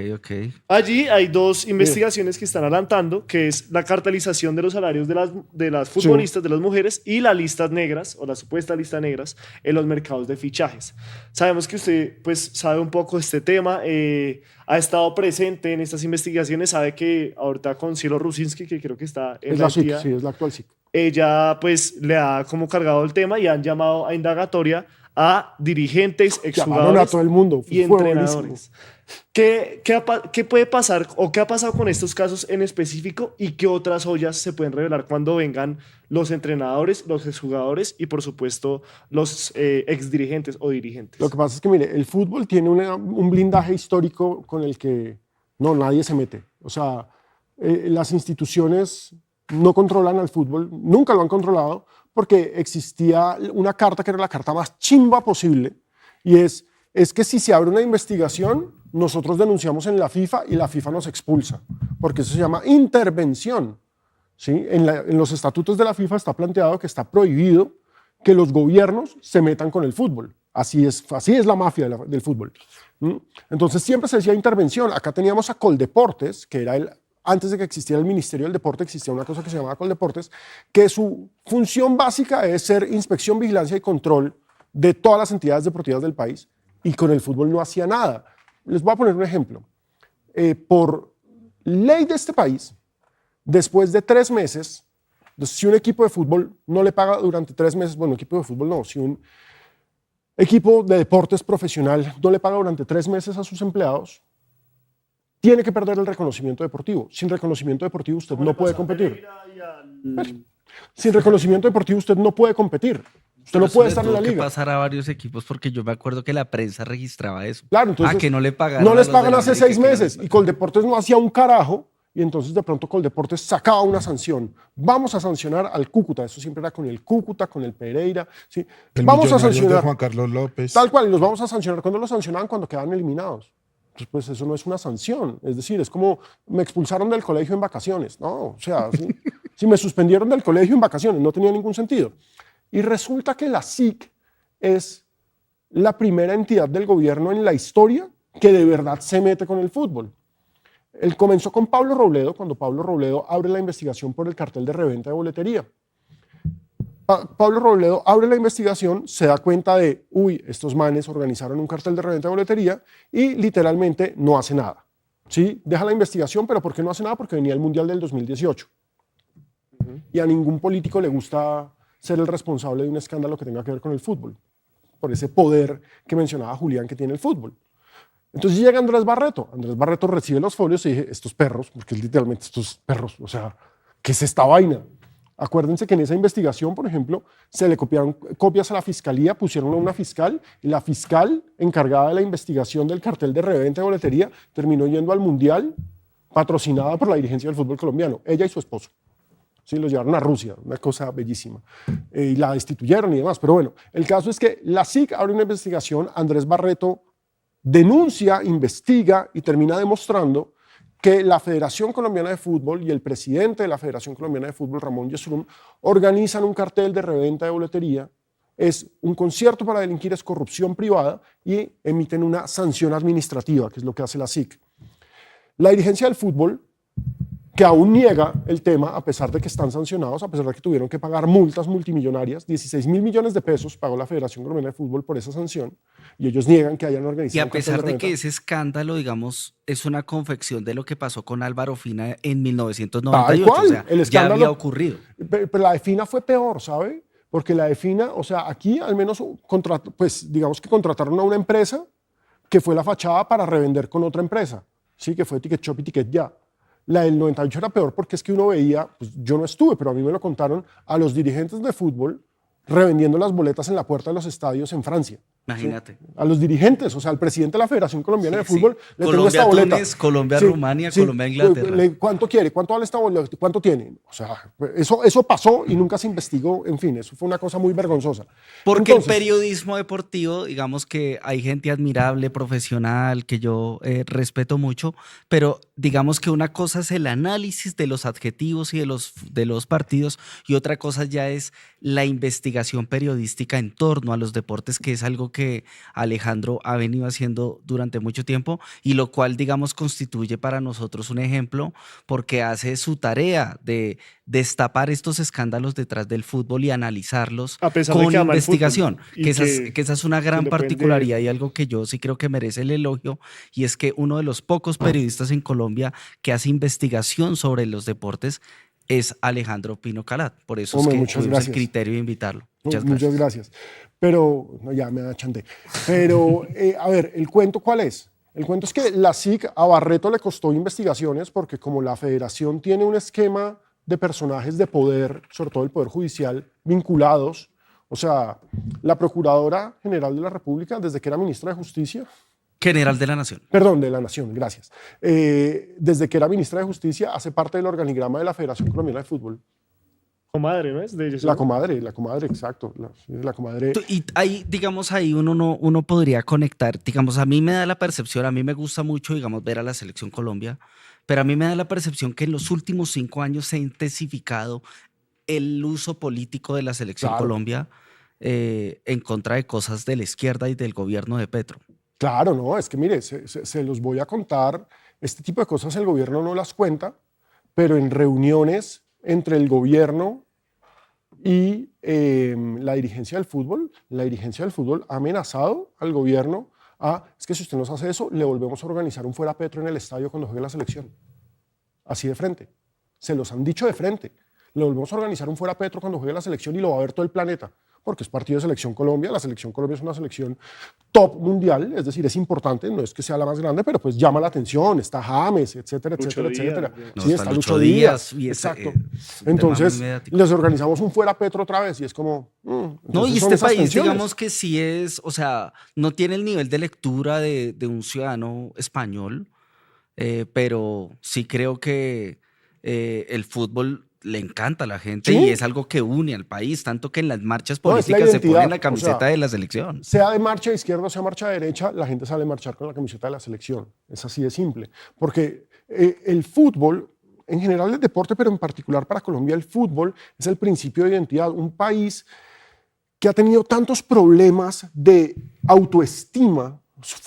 Allí hay 2 investigaciones que están adelantando, que es la cartelización de los salarios de las futbolistas, de las mujeres, y las listas negras, o las supuestas listas negras, en los mercados de fichajes. Sabemos que usted pues, sabe un poco de este tema, ha estado presente en estas investigaciones, sabe que ahorita con Cielo Rusinski, que creo que está en Es la SIC, entidad, sí, es la actual SIC. ella pues le ha como cargado el tema y han llamado a indagatoria a dirigentes, Llamaron a exjugadores todo el mundo. y Fue entrenadores. buenísimo. ¿Qué puede pasar o qué ha pasado con estos casos en específico y qué otras ollas se pueden revelar cuando vengan los entrenadores, los exjugadores y por supuesto los exdirigentes o dirigentes? Lo que pasa es que, mire, el fútbol tiene un blindaje histórico con el que nadie se mete. O sea, las instituciones no controlan al fútbol, nunca lo han controlado, porque existía una carta que era la carta más chimba posible, y es que si se abre una investigación, nosotros denunciamos en la FIFA y la FIFA nos expulsa, porque eso se llama intervención. ¿Sí? En los estatutos de la FIFA está planteado que está prohibido que los gobiernos se metan con el fútbol. Así es la mafia del fútbol. Entonces siempre se decía intervención. Acá teníamos a Coldeportes, que era antes de que existiera el Ministerio del Deporte, existía una cosa que se llamaba Coldeportes, que su función básica es ser inspección, vigilancia y control de todas las entidades deportivas del país, y con el fútbol no hacía nada. Les voy a poner un ejemplo. Por ley de este país, después de 3 meses, si un equipo de fútbol no le paga durante 3 meses, bueno, equipo de fútbol no, si un equipo de deportes profesional no le paga durante 3 meses a sus empleados, tiene que perder el reconocimiento deportivo. Sin reconocimiento deportivo usted no puede competir. Sin reconocimiento deportivo usted no puede competir. Usted no puede estar en la liga. Que pasar a varios equipos porque yo me acuerdo que la prensa registraba eso. Claro, entonces que no le pagaron. No les pagan hace 6 meses y Coldeportes no hacía un carajo, y entonces de pronto Coldeportes sacaba una sanción. Vamos a sancionar al Cúcuta. Eso siempre era con el Cúcuta, con el Pereira. ¿Sí? Vamos a sancionar de Juan Carlos López. Tal cual, y los vamos a sancionar. ¿Cuándo los sancionaban? Cuando quedaban eliminados. Entonces, pues eso no es una sanción. Es decir, es como me expulsaron del colegio en vacaciones. No, o sea, si me suspendieron del colegio en vacaciones, no tenía ningún sentido. Y resulta que la SIC es la primera entidad del gobierno en la historia que de verdad se mete con el fútbol. Él comenzó con Pablo Robledo, cuando Pablo Robledo abre la investigación por el cartel de reventa de boletería. Pablo Robledo abre la investigación, se da cuenta de, estos manes organizaron un cartel de reventa de boletería, y literalmente no hace nada. ¿Sí? Deja la investigación, pero ¿por qué no hace nada? Porque venía el Mundial del 2018. Y a ningún político le gusta ser el responsable de un escándalo que tenga que ver con el fútbol, por ese poder que mencionaba Julián que tiene el fútbol. Entonces llega Andrés Barreto. Andrés Barreto recibe los folios y dije, estos perros, porque literalmente estos perros, o sea, ¿qué es esta vaina? Acuérdense que en esa investigación, por ejemplo, se le copiaron copias a la fiscalía, pusieron a una fiscal, y la fiscal encargada de la investigación del cartel de reventa de boletería terminó yendo al Mundial patrocinada por la dirigencia del fútbol colombiano, ella y su esposo. O Sí, los llevaron a Rusia, una cosa bellísima. Y la destituyeron y demás. Pero bueno, el caso es que la SIC abre una investigación, Andrés Barreto denuncia, investiga y termina demostrando que la Federación Colombiana de Fútbol y el presidente de la Federación Colombiana de Fútbol, Ramón Yesurum, organizan un cartel de reventa de boletería. Es un concierto para delinquir, es corrupción privada y emiten una sanción administrativa, que es lo que hace la SIC. La dirigencia del fútbol, que aún niega el tema, a pesar de que están sancionados, a pesar de que tuvieron que pagar multas multimillonarias, 16.000 millones de pesos pagó la Federación Colombiana de Fútbol por esa sanción, y ellos niegan que hayan organizado. Y a pesar de que ese escándalo, digamos, es una confección de lo que pasó con Álvaro Fina en 1998, Tal cual, o sea, el ya escándalo, había ocurrido. Pero la de Fina fue peor, ¿sabe? Porque la de Fina, o sea, aquí al menos, pues digamos que contrataron a una empresa que fue la fachada para revender con otra empresa, ¿sí? Que fue Ticket Shop y Ticket Ya. La del 98 era peor porque es que uno veía, pues yo no estuve, pero a mí me lo contaron, a los dirigentes de fútbol revendiendo las boletas en la puerta de los estadios en Francia. Imagínate. ¿Sí? A los dirigentes, o sea, al presidente de la Federación Colombiana de Fútbol, le tengo Colombia, esta boleta. Túnez, Colombia, Rumania, Colombia, Inglaterra. ¿Cuánto quiere? ¿Cuánto vale esta boleta? ¿Cuánto tiene? O sea, eso pasó y nunca se investigó. En fin, eso fue una cosa muy vergonzosa. Porque Entonces, el periodismo deportivo, digamos que hay gente admirable, profesional, que yo respeto mucho, pero digamos que una cosa es el análisis de los adjetivos y de los partidos y otra cosa ya es la investigación periodística en torno a los deportes, que es algo que Alejandro ha venido haciendo durante mucho tiempo y lo cual, digamos, constituye para nosotros un ejemplo porque hace su tarea de destapar estos escándalos detrás del fútbol y analizarlos A pesar de con que ama el investigación, fútbol y que esa es una gran lo pueden particularidad y algo que yo sí creo que merece el elogio, y es que uno de los pocos periodistas en Colombia que hace investigación sobre los deportes es Alejandro Pino Calat. Por eso Hombre, es que muchas tuvimos gracias. el criterio de invitarlo. Muchas gracias. Pero, no, ya me achanté. Pero, a ver, ¿el cuento cuál es? El cuento es que la SIC a Barreto le costó investigaciones porque como la federación tiene un esquema de personajes de poder, sobre todo el Poder Judicial, vinculados, o sea, la Procuradora General de la República, desde que era ministra de Justicia, General de la Nación. perdón, de la Nación, gracias, desde que era ministra de Justicia, hace parte del organigrama de la Federación Colombiana de Fútbol. Comadre, ¿no es? De ellos. La comadre, exacto. La comadre. Y ahí, digamos, ahí uno podría conectar, digamos, a mí me da la percepción, a mí me gusta mucho, digamos, ver a la Selección Colombia, pero a mí me da la percepción que en los últimos 5 años se ha intensificado el uso político de la Selección Claro. Colombia en contra de cosas de la izquierda y del gobierno de Petro. Claro, no, es que mire, se los voy a contar. Este tipo de cosas el gobierno no las cuenta, pero en reuniones entre el gobierno y la dirigencia del fútbol ha amenazado al gobierno es que si usted nos hace eso, le volvemos a organizar un fuera Petro en el estadio cuando juegue la selección. Así de frente. Se los han dicho de frente. Le volvemos a organizar un fuera Petro cuando juegue la selección y lo va a ver todo el planeta, porque es partido de Selección Colombia. La Selección Colombia es una selección top mundial, es decir, es importante, no es que sea la más grande, pero pues llama la atención, está James, etcétera, Lucho etcétera, Díaz, etcétera. No, Sí, está está Lucho Lucho Díaz, Díaz, y exacto. es un tema Entonces, muy mediático. les organizamos un fuera Petro otra vez y es como... No, entonces y son este esas país, tensiones. digamos que sí es, o sea, no tiene el nivel de lectura de un ciudadano español, pero sí creo que el fútbol le encanta a la gente ¿Sí? y es algo que une al país, tanto que en las marchas No, es la políticas se identidad, pone la o camiseta sea, de la selección. Sea de marcha de izquierda o sea marcha de derecha, la gente sale a marchar con la camiseta de la selección. Es así de simple. Porque el fútbol, en general el deporte, pero en particular para Colombia, el fútbol es el principio de identidad. Un país que ha tenido tantos problemas de autoestima.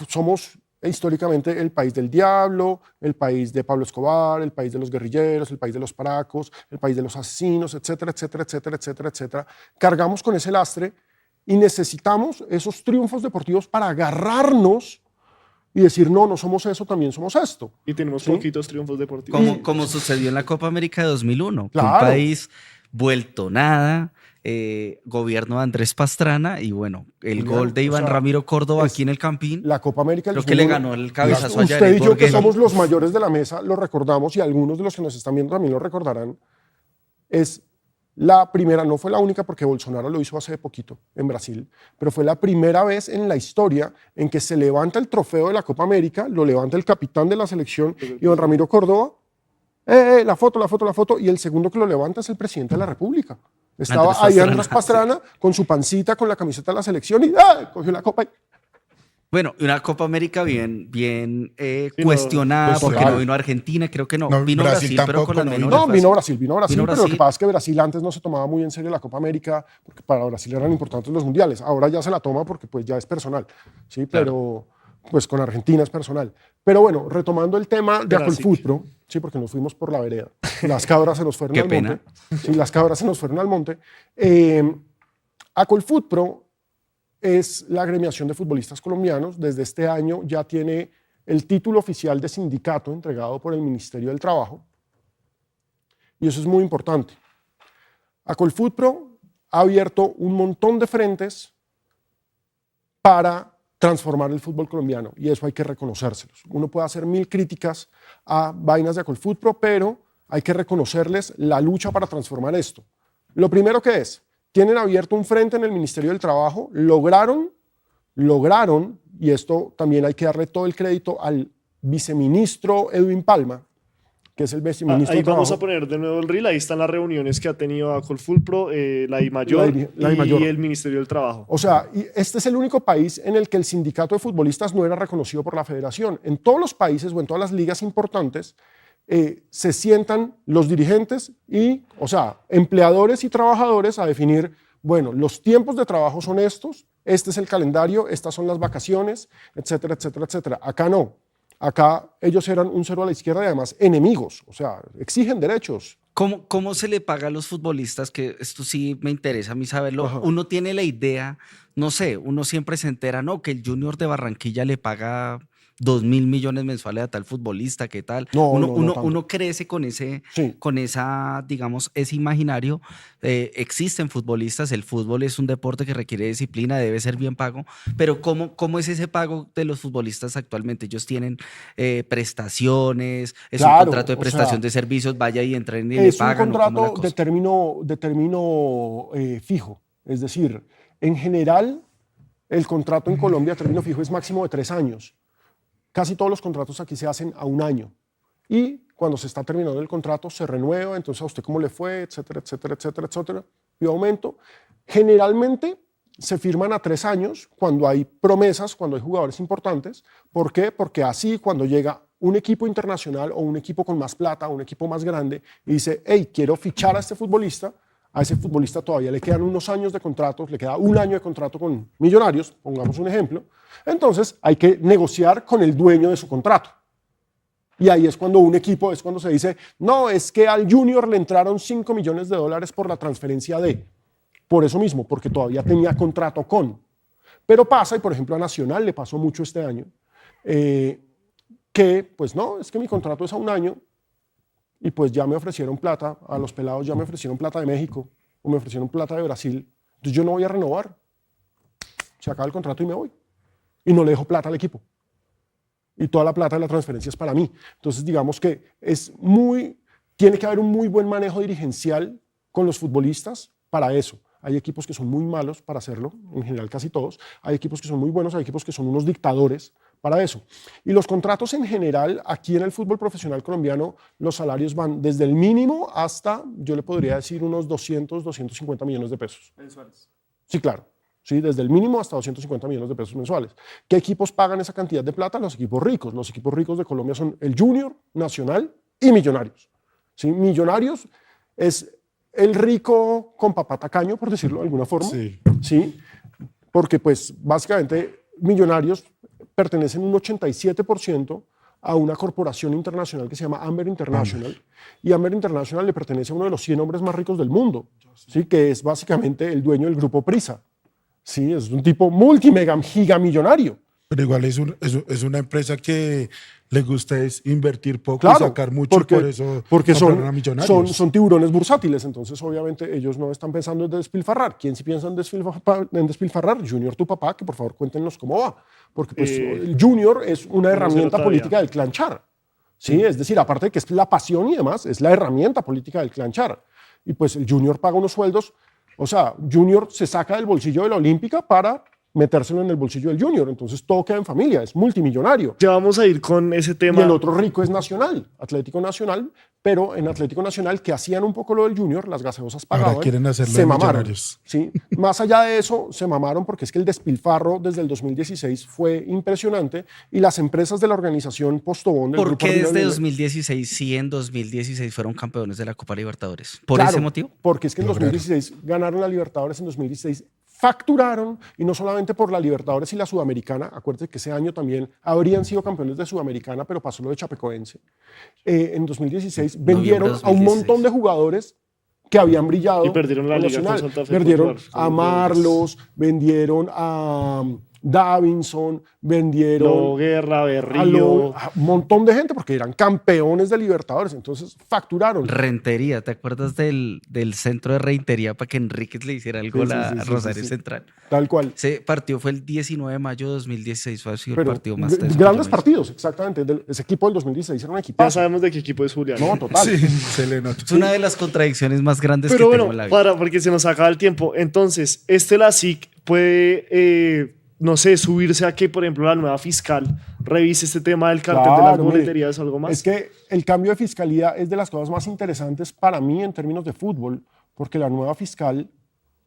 Somos históricamente el país del diablo, el país de Pablo Escobar, el país de los guerrilleros, el país de los paracos, el país de los asesinos, etcétera, etcétera, etcétera, etcétera, etcétera. Cargamos con ese lastre y necesitamos esos triunfos deportivos para agarrarnos y decir, no somos eso, también somos esto. Y tenemos ¿Sí? poquitos triunfos deportivos. Como sucedió en la Copa América de 2001, que un Claro. país vuelto nada, gobierno de Andrés Pastrana y bueno, el Claro, gol de o Iván sea, Ramiro Córdoba es aquí en el Campín. La Copa América del Creo que le 2001, ganó el cabezazo a Usted Jared y yo, que Borghetti. somos los mayores de la mesa, lo recordamos y algunos de los que nos están viendo también lo recordarán. Es la primera, no fue la única porque Bolsonaro lo hizo hace poquito en Brasil, pero fue la primera vez en la historia en que se levanta el trofeo de la Copa América, lo levanta el capitán de la selección, Iván Ramiro Córdoba, la foto, y el segundo que lo levanta es el presidente de la República. Estaba ahí Andrés Pastrana con su pancita, con la camiseta de la selección y cogió la copa. Bueno, una Copa América bien Sí, cuestionada, pues, porque total. no vino Argentina, creo que no. No, Vino Brasil Brasil, pero con tampoco las no menores. No, vino Brasil, pero lo Brasil. que pasa es que Brasil antes no se tomaba muy en serio la Copa América, porque para Brasil eran importantes los mundiales. Ahora ya se la toma porque pues ya es personal, ¿sí? Pero pues con Argentina es personal. Pero bueno, retomando el tema de Brasil. Acolfutro, sí, porque nos fuimos por la vereda. Las cabras se nos fueron Qué al pena. monte. Sí, las cabras se nos fueron al monte. Acolfutpro es la agremiación de futbolistas colombianos. Desde este año ya tiene el título oficial de sindicato entregado por el Ministerio del Trabajo. Y eso es muy importante. Acolfutpro ha abierto un montón de frentes para transformar el fútbol colombiano y eso hay que reconocérselos. Uno puede hacer 1000 críticas a vainas de Acolfutpro, pero hay que reconocerles la lucha para transformar esto. Lo primero que es, tienen abierto un frente en el Ministerio del Trabajo, lograron, y esto también hay que darle todo el crédito al viceministro Edwin Palma, que es el viceministro Ahí del vamos Trabajo. a poner de nuevo el reel. Ahí están las reuniones que ha tenido Acolfutpro, la DIMAYOR La DIMAYOR. y el Ministerio del Trabajo. O sea, y este es el único país en el que el sindicato de futbolistas no era reconocido por la federación. En todos los países o en todas las ligas importantes se sientan los dirigentes y, o sea, empleadores y trabajadores a definir, bueno, los tiempos de trabajo son estos, este es el calendario, estas son las vacaciones, etcétera, etcétera, etcétera. Acá no. Acá ellos eran un cero a la izquierda y además enemigos, o sea, exigen derechos. ¿Cómo se le paga a los futbolistas? Que esto sí me interesa a mí saberlo. Ajá. Uno tiene la idea, no sé, uno siempre se entera, no, que el Junior de Barranquilla le paga 2.000 millones mensuales a tal futbolista, ¿qué tal? No, no tanto. Uno crece con Sí. esa, digamos, ese imaginario. Existen futbolistas, el fútbol es un deporte que requiere disciplina, debe ser bien pago, pero ¿cómo es ese pago de los futbolistas actualmente? Ellos tienen prestaciones, es un Claro, contrato de o prestación sea, de servicios, vaya y entren y le Es un pagan. ¿O cómo es la contrato cosa? de término fijo, es decir, en general el contrato en Colombia a término fijo es máximo de 3 años. Casi todos los contratos aquí se hacen a 1 año y cuando se está terminando el contrato se renueva, entonces a usted cómo le fue, etcétera, etcétera, etcétera, etcétera, y aumento. Generalmente se firman a 3 años cuando hay promesas, cuando hay jugadores importantes. ¿Por qué? Porque así cuando llega un equipo internacional o un equipo con más plata, un equipo más grande, y dice, hey, quiero fichar a este futbolista, a ese futbolista todavía le quedan unos años de contratos, le queda 1 año de contrato con Millonarios, pongamos un ejemplo, entonces hay que negociar con el dueño de su contrato. Y ahí es cuando un equipo, es cuando se dice, no, es que al Junior le entraron $5 millones por la transferencia de, por eso mismo, porque todavía tenía contrato con. Pero pasa, y por ejemplo a Nacional le pasó mucho este año, que pues no, es que mi contrato es a 1 año, y pues ya me ofrecieron plata, a los pelados ya me ofrecieron plata de México o me ofrecieron plata de Brasil, entonces yo no voy a renovar, se acaba el contrato y me voy. Y no le dejo plata al equipo. Y toda la plata de la transferencia es para mí. Entonces digamos que tiene que haber un muy buen manejo dirigencial con los futbolistas para eso. Hay equipos que son muy malos para hacerlo, en general casi todos. Hay equipos que son muy buenos, hay equipos que son unos dictadores para eso. Y los contratos en general, aquí en el fútbol profesional colombiano, los salarios van desde el mínimo hasta, yo le podría decir, unos 200, 250 millones de pesos. Mensuales. Sí, claro. Sí, desde el mínimo hasta 250 millones de pesos mensuales. ¿Qué equipos pagan esa cantidad de plata? Los equipos ricos. Los equipos ricos de Colombia son el Junior, Nacional y Millonarios. ¿Sí? Millonarios es el rico con papá tacaño, por decirlo de alguna forma. Sí. ¿Sí? Porque pues básicamente Millonarios pertenecen un 87% a una corporación internacional que se llama Amber International. Y Amber International le pertenece a uno de los 100 hombres más ricos del mundo, ¿sí? Que es básicamente el dueño del grupo Prisa. Sí, es un tipo gigamillonario. Pero igual es una empresa que le gusta es invertir poco Claro, y sacar mucho, por eso porque compraron a Millonarios. son tiburones bursátiles, entonces obviamente ellos no están pensando en despilfarrar. ¿Quién sí piensa en despilfarrar? Junior, tu papá, que por favor cuéntenos cómo va. Porque pues, el Junior es una herramienta política del clan Char. ¿Sí? Es decir, aparte de que es la pasión y demás, es la herramienta política del clan Char. Y pues el Junior paga unos sueldos, o sea, Junior se saca del bolsillo de la Olímpica para metérselo en el bolsillo del Junior. Entonces todo queda en familia, es multimillonario. Ya vamos a ir con ese tema. Y el otro rico es Nacional, Atlético Nacional, pero en Atlético Nacional, que hacían un poco lo del Junior, las gaseosas pagaban, Ahora quieren hacerlo se de mamaron. millonarios. ¿Sí? Más allá de eso, se mamaron porque es que el despilfarro desde el 2016 fue impresionante y las empresas de la organización Postobón, del ¿Por Grupo qué Río desde Negro, 2016 sí en 2016 fueron campeones de la Copa Libertadores? ¿Por claro, ese motivo? Porque es que en Lograron. 2016 ganaron la Libertadores, en 2016 facturaron, y no solamente por la Libertadores y la Sudamericana, acuérdense que ese año también habrían sido campeones de Sudamericana, pero pasó lo de Chapecoense. En 2016 vendieron Noviembre a un 2016. montón de jugadores que habían brillado. Y perdieron la con liga con Nacional. Santa Fe Vendieron por a Marlos, vendieron a Davinson, vendieron Guerra, a Berrío. un montón de gente porque eran campeones de Libertadores, entonces facturaron. Rentería, ¿te acuerdas del centro de Rentería para que Enríquez le hiciera el gol sí, a sí, sí, Rosario sí. Central? Tal cual. Ese partido fue el 19 de mayo de 2016, fue así el Pero partido más teso que yo grandes he visto. partidos, exactamente. Ese equipo del 2016 era un Ya equipazo. sabemos de qué equipo es Julián. No, total. Sí, se le nota. Es una de las contradicciones más grandes Pero que bueno, tengo en la vida. porque se nos acaba el tiempo. Entonces, la SIC puede, no sé, subirse a que, por ejemplo, la nueva fiscal revise este tema del cartel de las Claro, mire, boleterías o algo más. Es que el cambio de fiscalía es de las cosas más interesantes para mí en términos de fútbol, porque la nueva fiscal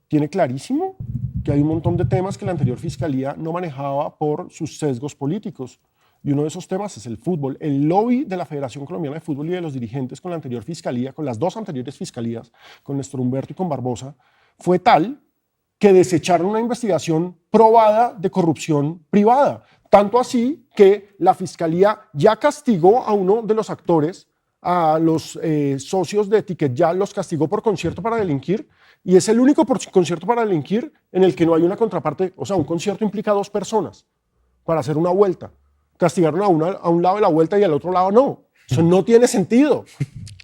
tiene clarísimo que hay un montón de temas que la anterior fiscalía no manejaba por sus sesgos políticos. Y uno de esos temas es el fútbol. El lobby de la Federación Colombiana de Fútbol y de los dirigentes con la anterior fiscalía, con las dos anteriores fiscalías, con Néstor Humberto y con Barbosa, fue tal que desecharon una investigación probada de corrupción privada. Tanto así que la fiscalía ya castigó a uno de los actores, a los socios de Ticket Ya, los castigó por concierto para delinquir, y es el único concierto para delinquir en el que no hay una contraparte. O sea, un concierto implica dos personas para hacer una vuelta. Castigaron a un lado de la vuelta y al otro lado no. Eso no tiene sentido.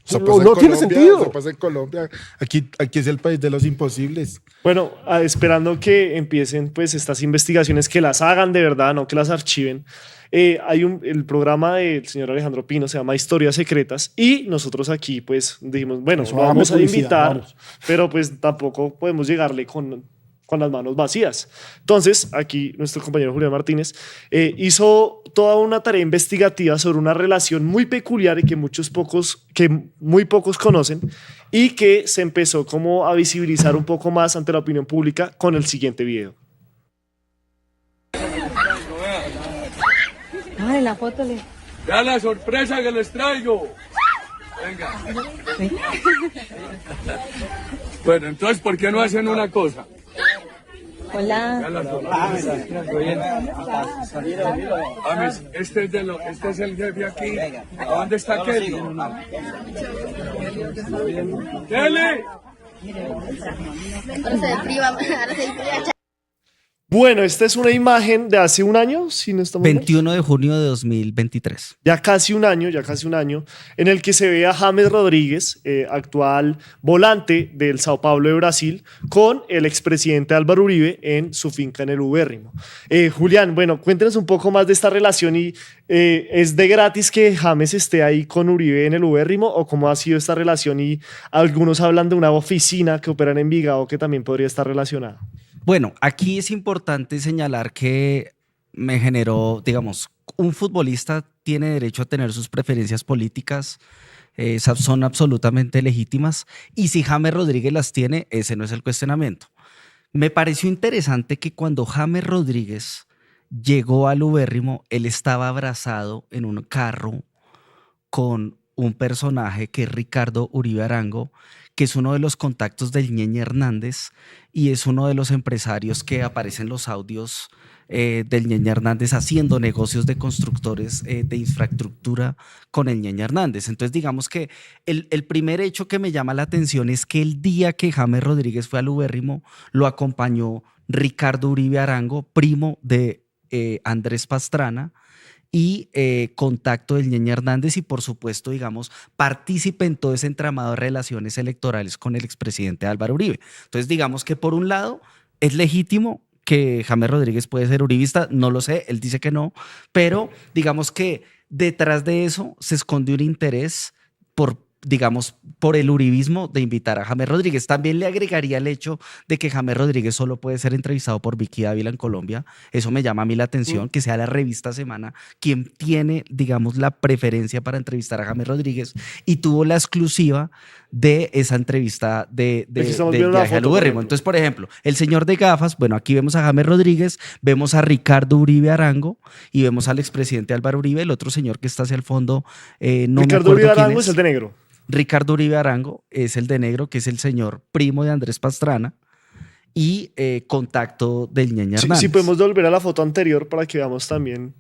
Eso No, pasa en no tiene Colombia, sentido. eso pasa en Colombia. Aquí es el país de los imposibles. Bueno, esperando que empiecen pues estas investigaciones, que las hagan de verdad, no que las archiven. El programa del señor Alejandro Pino se llama Historias Secretas y nosotros aquí pues dijimos, bueno, Eso, lo vamos hágame a publicidad, invitar, vamos. pero pues tampoco podemos llegarle con las manos vacías. Entonces, aquí nuestro compañero Julián Martínez hizo toda una tarea investigativa sobre una relación muy peculiar y que muy pocos conocen y que se empezó como a visibilizar un poco más ante la opinión pública con el siguiente video. Ay, la foto le... Vean la sorpresa que les traigo. Venga. Bueno, entonces, ¿por qué no hacen una cosa? Hola. Vean la sorpresa. Amis, este es el jefe aquí. ¿A dónde está Kelly? ¡Kelly! Ahora se priva, ahora se priva. Bueno, esta es una imagen de hace un año, si no estamos mal. 21 de junio de 2023. Ya casi un año, en el que se ve a James Rodríguez, actual volante del Sao Paulo de Brasil, con el expresidente Álvaro Uribe en su finca en el Ubérrimo. Julián, bueno, cuéntenos un poco más de esta relación y ¿es de gratis que James esté ahí con Uribe en el Ubérrimo o cómo ha sido esta relación? Y algunos hablan de una oficina que opera en Envigado que también podría estar relacionada. Bueno, aquí es importante señalar que me generó, digamos, un futbolista tiene derecho a tener sus preferencias políticas, son absolutamente legítimas, y si James Rodríguez las tiene, ese no es el cuestionamiento. Me pareció interesante que cuando James Rodríguez llegó al Ubérrimo, él estaba abrazado en un carro con un personaje que es Ricardo Uribe Arango, que es uno de los contactos del Ñeñe Hernández y es uno de los empresarios que aparecen en los audios del Ñeñe Hernández haciendo negocios de constructores de infraestructura con el Ñeñe Hernández. Entonces, digamos que el primer hecho que me llama la atención es que el día que James Rodríguez fue al Ubérrimo, lo acompañó Ricardo Uribe Arango, primo de Andrés Pastrana, y contacto del Ñeñe Hernández y por supuesto, digamos, partícipe en todo ese entramado de relaciones electorales con el expresidente Álvaro Uribe. Entonces, digamos que por un lado es legítimo que James Rodríguez puede ser uribista, no lo sé, él dice que no, pero digamos que detrás de eso se esconde un interés por digamos, por el uribismo de invitar a James Rodríguez. También le agregaría el hecho de que James Rodríguez solo puede ser entrevistado por Vicky Dávila en Colombia. Eso me llama a mí la atención, que sea la revista Semana quien tiene, digamos, la preferencia para entrevistar a James Rodríguez, y tuvo la exclusiva de esa entrevista del viaje al Ubérrimo. Entonces, por ejemplo, el señor de gafas, bueno, aquí vemos a James Rodríguez, vemos a Ricardo Uribe Arango y vemos al expresidente Álvaro Uribe, el otro señor que está hacia el fondo, no Ricardo me Uribe acuerdo quién Arango es. es el de negro. Ricardo Uribe Arango es el de negro, que es el señor primo de Andrés Pastrana y contacto del Ñeñe Hernández. Si podemos volver a la foto anterior para que veamos también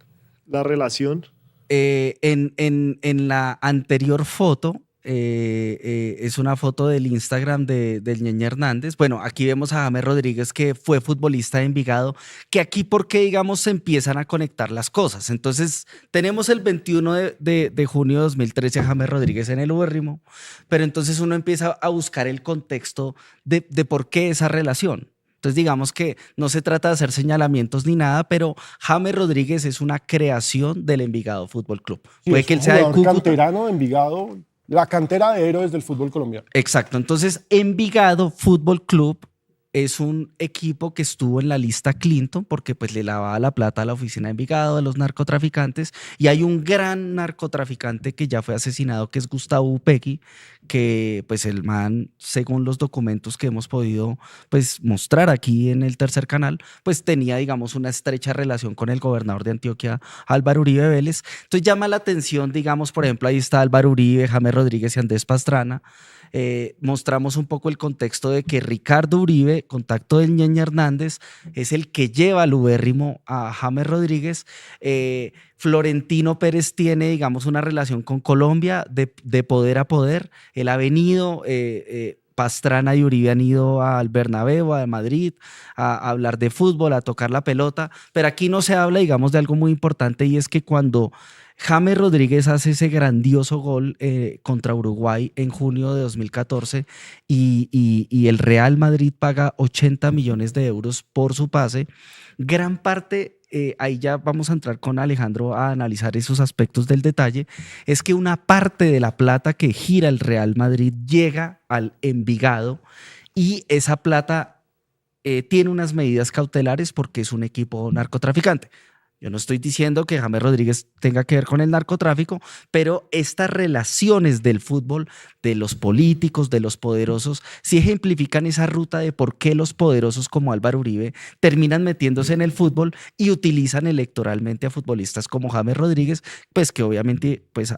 la relación. En la anterior foto, es una foto del Instagram del Ñeñe Hernández. Bueno, aquí vemos a James Rodríguez, que fue futbolista de Envigado, que aquí porque, digamos, se empiezan a conectar las cosas. Entonces, tenemos el 21 de junio de 2013 a James Rodríguez en el Ubérrimo, pero entonces uno empieza a buscar el contexto de por qué esa relación. Entonces, digamos que no se trata de hacer señalamientos ni nada, pero James Rodríguez es una creación del Envigado Fútbol Club. Sí, Puede es que él un sea de jugador Cúcuta. canterano de Envigado, la cantera de héroes del fútbol colombiano. Exacto. Entonces, Envigado Fútbol Club es un equipo que estuvo en la lista Clinton porque pues le lavaba la plata a la oficina de Envigado, a los narcotraficantes, y hay un gran narcotraficante que ya fue asesinado, que es Gustavo Upegui, que pues el man, según los documentos que hemos podido pues mostrar aquí en el Tercer Canal, pues tenía, digamos, una estrecha relación con el gobernador de Antioquia, Álvaro Uribe Vélez. Entonces llama la atención, digamos, por ejemplo, ahí está Álvaro Uribe, James Rodríguez y Andrés Pastrana. Mostramos un poco el contexto de que Ricardo Uribe, contacto del Ñeñe Hernández, es el que lleva al ubérrimo a James Rodríguez. Florentino Pérez tiene, digamos, una relación con Colombia de poder a poder. Él ha venido, Pastrana y Uribe han ido al Bernabéu, a Madrid, a hablar de fútbol, a tocar la pelota, pero aquí no se habla, digamos, de algo muy importante, y es que cuando James Rodríguez hace ese grandioso gol contra Uruguay en junio de 2014 y el Real Madrid paga 80 millones de euros por su pase, gran parte, ahí ya vamos a entrar con Alejandro a analizar esos aspectos del detalle, es que una parte de la plata que gira el Real Madrid llega al Envigado, y esa plata tiene unas medidas cautelares porque es un equipo narcotraficante. Yo no estoy diciendo que James Rodríguez tenga que ver con el narcotráfico, pero estas relaciones del fútbol, de los políticos, de los poderosos, sí ejemplifican esa ruta de por qué los poderosos como Álvaro Uribe terminan metiéndose en el fútbol y utilizan electoralmente a futbolistas como James Rodríguez, pues que obviamente pues,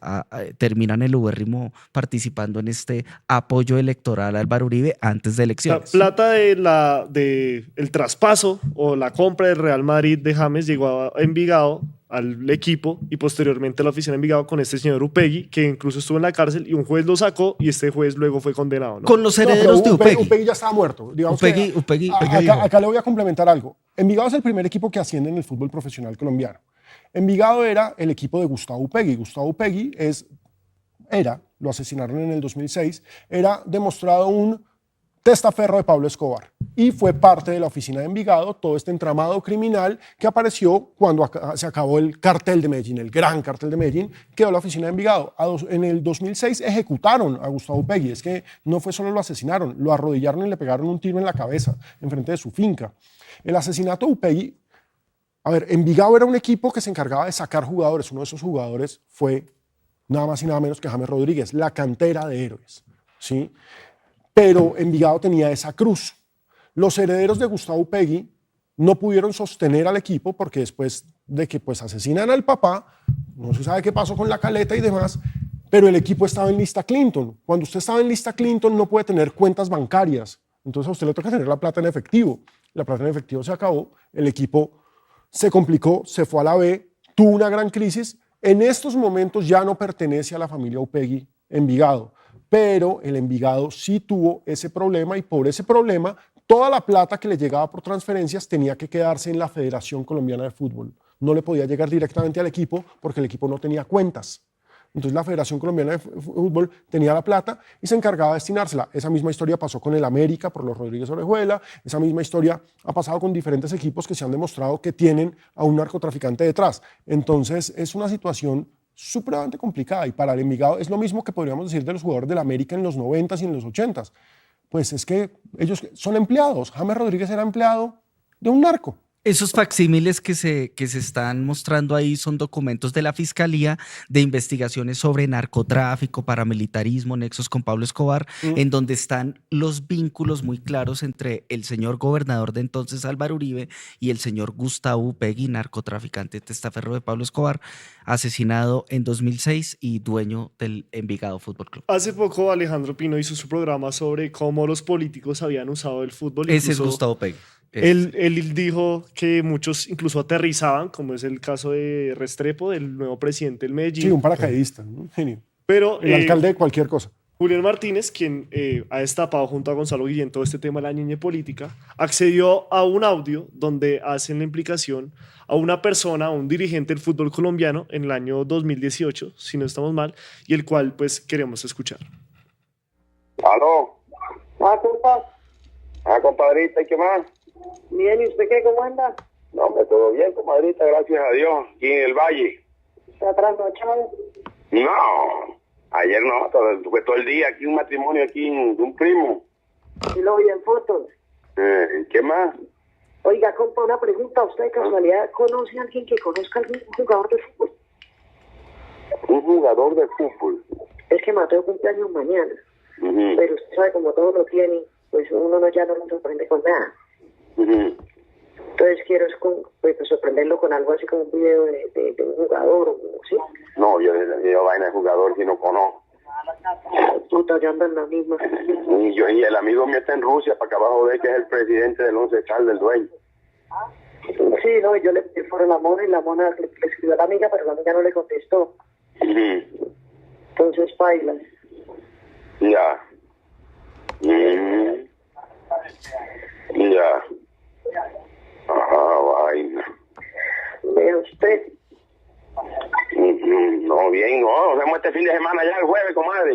terminan el ubérrimo participando en este apoyo electoral a Álvaro Uribe antes de elecciones. La plata de el traspaso o la compra del Real Madrid de James llegó a Envigado, al equipo, y posteriormente a la oficina de Envigado con este señor Upegui, que incluso estuvo en la cárcel y un juez lo sacó y este juez luego fue condenado, ¿no? Con los herederos de Upegui. Upegui ya estaba muerto. Digamos Upegui acá le voy a complementar algo. Envigado es el primer equipo que asciende en el fútbol profesional colombiano. Envigado era el equipo de Gustavo Upegui. Gustavo Upegui lo asesinaron en el 2006, era demostrado un testaferro de Pablo Escobar y fue parte de la oficina de Envigado, todo este entramado criminal que apareció cuando se acabó el cartel de Medellín, el gran cartel de Medellín, quedó la oficina de Envigado. En el 2006 ejecutaron a Gustavo Upegui, es que no fue solo lo asesinaron, lo arrodillaron y le pegaron un tiro en la cabeza enfrente de su finca. El asesinato de Upegui, Envigado era un equipo que se encargaba de sacar jugadores, uno de esos jugadores fue nada más y nada menos que James Rodríguez, la cantera de héroes, ¿sí? Pero Envigado tenía esa cruz. Los herederos de Gustavo Upegui no pudieron sostener al equipo porque después de que pues asesinan al papá, no se sabe qué pasó con la caleta y demás, pero el equipo estaba en lista Clinton. Cuando usted estaba en lista Clinton no puede tener cuentas bancarias, entonces a usted le toca tener la plata en efectivo. La plata en efectivo se acabó, el equipo se complicó, se fue a la B, tuvo una gran crisis. En estos momentos ya no pertenece a la familia Upegui Envigado, pero el Envigado sí tuvo ese problema y por ese problema toda la plata que le llegaba por transferencias tenía que quedarse en la Federación Colombiana de Fútbol. No le podía llegar directamente al equipo porque el equipo no tenía cuentas. Entonces la Federación Colombiana de Fútbol tenía la plata y se encargaba de destinársela. Esa misma historia pasó con el América por los Rodríguez Orejuela, esa misma historia ha pasado con diferentes equipos que se han demostrado que tienen a un narcotraficante detrás. Entonces es una situación supremamente complicada. Y para el Envigado es lo mismo que podríamos decir de los jugadores del América en los 90s y en los 80s. Pues es que ellos son empleados. James Rodríguez era empleado de un narco. Esos facsímiles que se están mostrando ahí son documentos de la Fiscalía de investigaciones sobre narcotráfico, paramilitarismo, nexos con Pablo Escobar, en donde están los vínculos muy claros entre el señor gobernador de entonces, Álvaro Uribe, y el señor Gustavo Upegui, narcotraficante testaferro de Pablo Escobar, asesinado en 2006 y dueño del Envigado Fútbol Club. Hace poco Alejandro Pino hizo su programa sobre cómo los políticos habían usado el fútbol. Ese es Gustavo Upegui. Él dijo que muchos incluso aterrizaban, como es el caso de Restrepo, del nuevo presidente del Medellín. Sí, un paracaidista, un genio. Pero, el alcalde de cualquier cosa. Julián Martínez, quien ha destapado junto a Gonzalo Guillén todo este tema de la ñeñe política, accedió a un audio donde hacen la implicación a una persona, a un dirigente del fútbol colombiano en el año 2018, si no estamos mal, y el cual pues queremos escuchar. ¿Aló? Compadrita, ¿y qué más? Bien, ¿y usted qué? ¿Cómo anda? No, hombre, todo bien, comadrita, gracias a Dios, aquí en el Valle. ¿Está trasnochado? No, ayer no, todo el día, aquí un matrimonio aquí de un primo. Sí lo vi en fotos. ¿Qué más? Oiga, compa, una pregunta. ¿Usted de casualidad conoce a alguien que conozca a algún jugador de fútbol? ¿Un jugador de fútbol? Es que Mateo cumpleaños mañana, pero usted sabe, como todo lo tiene, pues uno ya no lo sorprende con nada. Entonces quiero pues, sorprenderlo con algo así como un video de un jugador, ¿sí? No, yo vaina de jugador si no conozco. Puta, yo ando en la misma. Y el amigo mío está en Rusia, para acá abajo de que es el presidente del Once Caldas, del dueño. Sí, no, yo le pedí por la mona y la mona le escribió a la amiga, pero la amiga no le contestó. Entonces, baila. Ya. Ya. Vaina. Vea usted. No, bien, no. Nos vemos este fin de semana ya el jueves, comadre.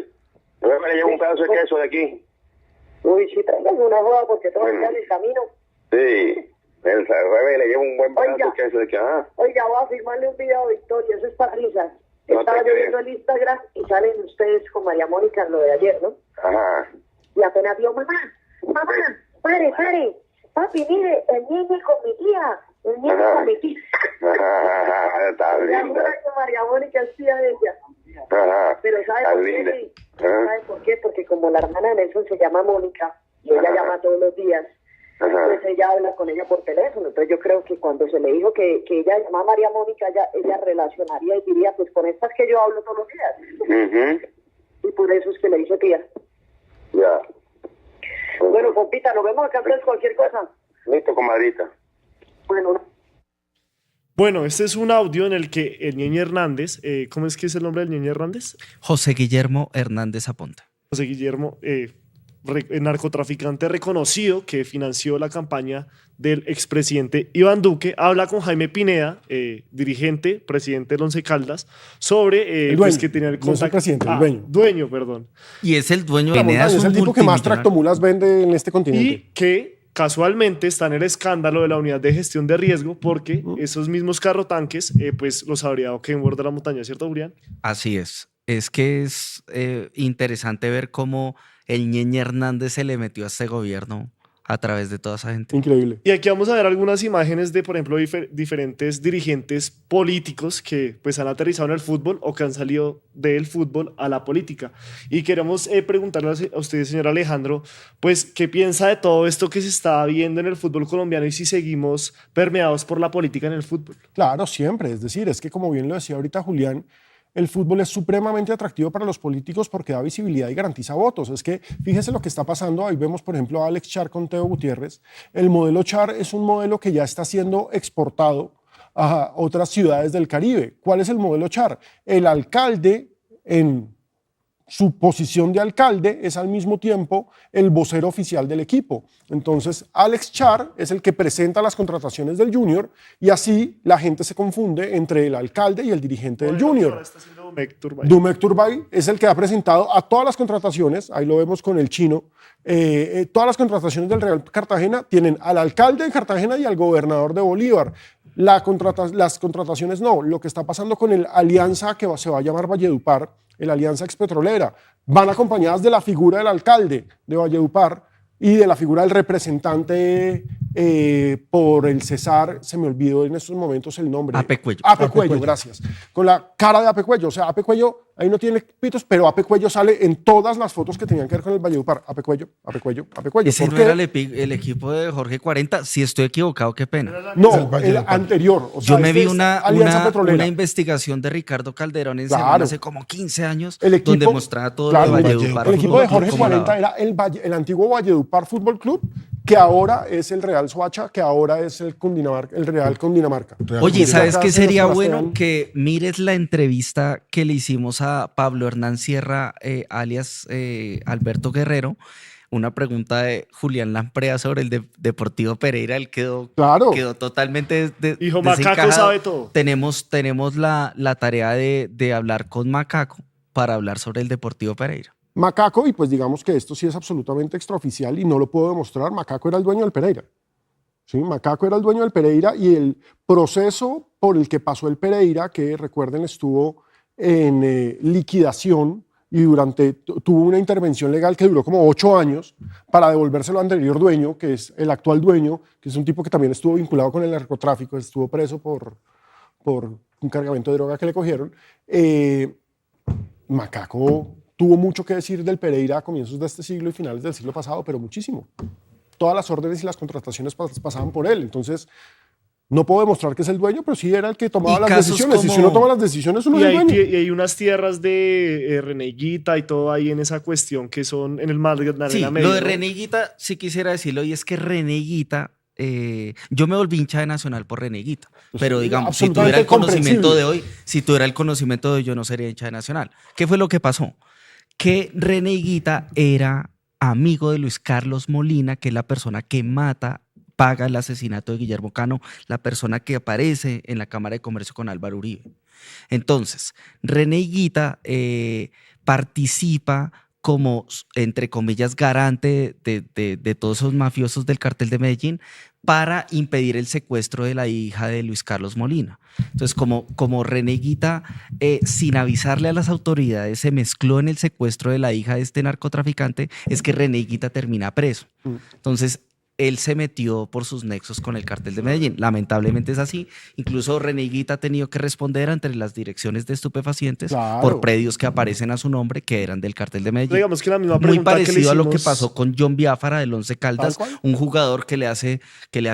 El jueves le llevo un pedazo de queso de aquí. Uy, sí, traigan una joda porque todo está en el camino. Sí. El jueves le llevo un buen pedazo de queso de aquí. Oiga, voy a firmarle un video a Victoria, eso es para risa. Estaba yo viendo el Instagram y salen ustedes con María Mónica en lo de ayer, ¿no? Ajá. Y apenas vio, mamá, pare. Papi, mire, el niño con mi tía. El niño con mi tía. Está linda. María Mónica es tía de ella. Ajá. Pero ¿sabe por qué? ¿Sabe por qué? Porque como la hermana de Nelson se llama Mónica y ella llama todos los días, pues ella habla con ella por teléfono. Entonces yo creo que cuando se le dijo que ella llamaba a María Mónica, ella relacionaría y diría, pues con estas que yo hablo todos los días. Y por eso es que le dice tía. Ya. Bueno, compita, nos vemos acá antes cualquier cosa. Listo, comadrita. Bueno, este es un audio en el que el Ñeñe Hernández, ¿cómo es que es el nombre del Ñeñe Hernández? José Guillermo Hernández Aponte. José Guillermo, narcotraficante reconocido que financió la campaña del expresidente Iván Duque, habla con Jaime Pineda, dirigente, presidente del Once Caldas, sobre pues, que tenía el contacto. No es el presidente, el dueño. Dueño, perdón. Y es el dueño de Pineda, es el tipo que más tractomulas vende en este continente. Y que casualmente está en el escándalo de la unidad de gestión de riesgo porque esos mismos carrotanques pues los habría dado Kenworth de la montaña, ¿cierto, Julián? Así es. Es que es interesante ver cómo el Ñeñe Hernández se le metió a este gobierno a través de toda esa gente. Increíble. Y aquí vamos a ver algunas imágenes de, por ejemplo, diferentes dirigentes políticos que pues han aterrizado en el fútbol o que han salido del fútbol a la política. Y queremos preguntarle a usted, señor Alejandro, pues, ¿qué piensa de todo esto que se está viendo en el fútbol colombiano y si seguimos permeados por la política en el fútbol? Claro, siempre. Es decir, es que como bien lo decía ahorita Julián, el fútbol es supremamente atractivo para los políticos porque da visibilidad y garantiza votos. Es que fíjese lo que está pasando. Ahí vemos, por ejemplo, a Alex Char con Teo Gutiérrez. El modelo Char es un modelo que ya está siendo exportado a otras ciudades del Caribe. ¿Cuál es el modelo Char? El alcalde en su posición de alcalde es al mismo tiempo el vocero oficial del equipo. Entonces, Alex Char es el que presenta las contrataciones del Junior y así la gente se confunde entre el alcalde y el dirigente del Junior. Ahora está haciendo Dumek Turbay. Dumek Turbay es el que ha presentado a todas las contrataciones, ahí lo vemos con el chino, todas las contrataciones del Real Cartagena tienen al alcalde de Cartagena y al gobernador de Bolívar. Las contrataciones no, lo que está pasando con el alianza que se va a llamar Valledupar, el alianza expetrolera, van acompañadas de la figura del alcalde de Valledupar y de la figura del representante por el Cesar, se me olvidó en estos momentos el nombre. Ape Cuello. Ape Cuello, gracias. Con la cara de Ape Cuello, o sea, Ape Cuello, ahí no tiene pitos, pero Ape Cuello sale en todas las fotos que tenían que ver con el Valledupar. Ape Cuello, Ape Cuello, Ape Cuello. Ese no era el equipo de Jorge 40. Si estoy equivocado, qué pena. No, el anterior. O sea, yo me vi Alianza Petrolera. una investigación de Ricardo Calderón en Claro. Semana hace como 15 años, El equipo, donde mostraba todo claro, lo de Valledupar. el equipo de Fútbol Jorge Club como 40 era el antiguo Valledupar Fútbol Club, que ahora es el Real Soacha, que ahora es el Real Cundinamarca. Oye, ¿sabes qué sería Sebastián. bueno? Que mires la entrevista que le hicimos a Pablo Hernán Sierra, alias Alberto Guerrero. Una pregunta de Julián Lamprea sobre el Deportivo Pereira. Él quedó totalmente Hijo, Macaco desencajado. sabe todo. Tenemos la tarea de hablar con Macaco para hablar sobre el Deportivo Pereira. Macaco, y pues digamos que esto sí es absolutamente extraoficial y no lo puedo demostrar, Macaco era el dueño del Pereira. ¿Sí? Macaco era el dueño del Pereira y el proceso por el que pasó el Pereira, que recuerden estuvo en liquidación y tuvo una intervención legal que duró como 8 años para devolvérselo al anterior dueño, que es el actual dueño, que es un tipo que también estuvo vinculado con el narcotráfico, estuvo preso por un cargamento de droga que le cogieron. Macaco tuvo mucho que decir del Pereira a comienzos de este siglo y finales del siglo pasado, pero muchísimo. Todas las órdenes y las contrataciones pasaban por él. Entonces, no puedo demostrar que es el dueño, pero sí era el que tomaba las decisiones. Y si uno toma las decisiones, uno es el dueño. Y hay unas tierras de Reneguita y todo ahí en esa cuestión que son en el mar de Sí, Medio, lo de ¿no? Reneguita sí quisiera decirlo, y es que Reneguita, yo me volví hincha de Nacional por Reneguita, pero digamos, si tuviera el conocimiento de hoy, yo no sería hincha de Nacional. ¿Qué fue lo que pasó? Que Reneguita era amigo de Luis Carlos Molina, que es la persona que paga el asesinato de Guillermo Cano, la persona que aparece en la Cámara de Comercio con Álvaro Uribe. Entonces, Reneguita participa como, entre comillas, garante de todos esos mafiosos del cartel de Medellín para impedir el secuestro de la hija de Luis Carlos Molina. Entonces, como Reneguita, sin avisarle a las autoridades, se mezcló en el secuestro de la hija de este narcotraficante, es que Reneguita termina preso. Entonces, él se metió por sus nexos con el cartel de Medellín. Lamentablemente es así. Incluso Reneguita ha tenido que responder ante las direcciones de estupefacientes por predios que aparecen a su nombre que eran del cartel de Medellín. Digamos que la misma Muy pregunta parecido que le hicimos... a lo que pasó con John Biafara del Once Caldas, un jugador que le hace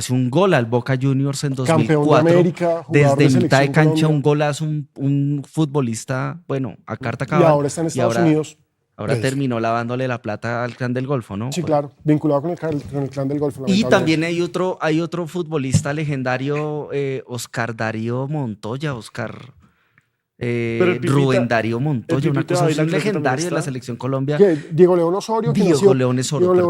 un gol al Boca Juniors en 2004. Campeón de América, jugador desde de mitad de Selección cancha, Colombia. un golazo, un futbolista, bueno, a carta cabal. Y ahora está en Estados Unidos. Ahora terminó lavándole la plata al Clan del Golfo, ¿no? Sí, claro, vinculado con el Clan del Golfo. Y también hay otro futbolista legendario, Oscar Darío Montoya, Rubén Darío Montoya, una cosa así, un legendario de la Selección Colombia. Diego León Osorio. Diego León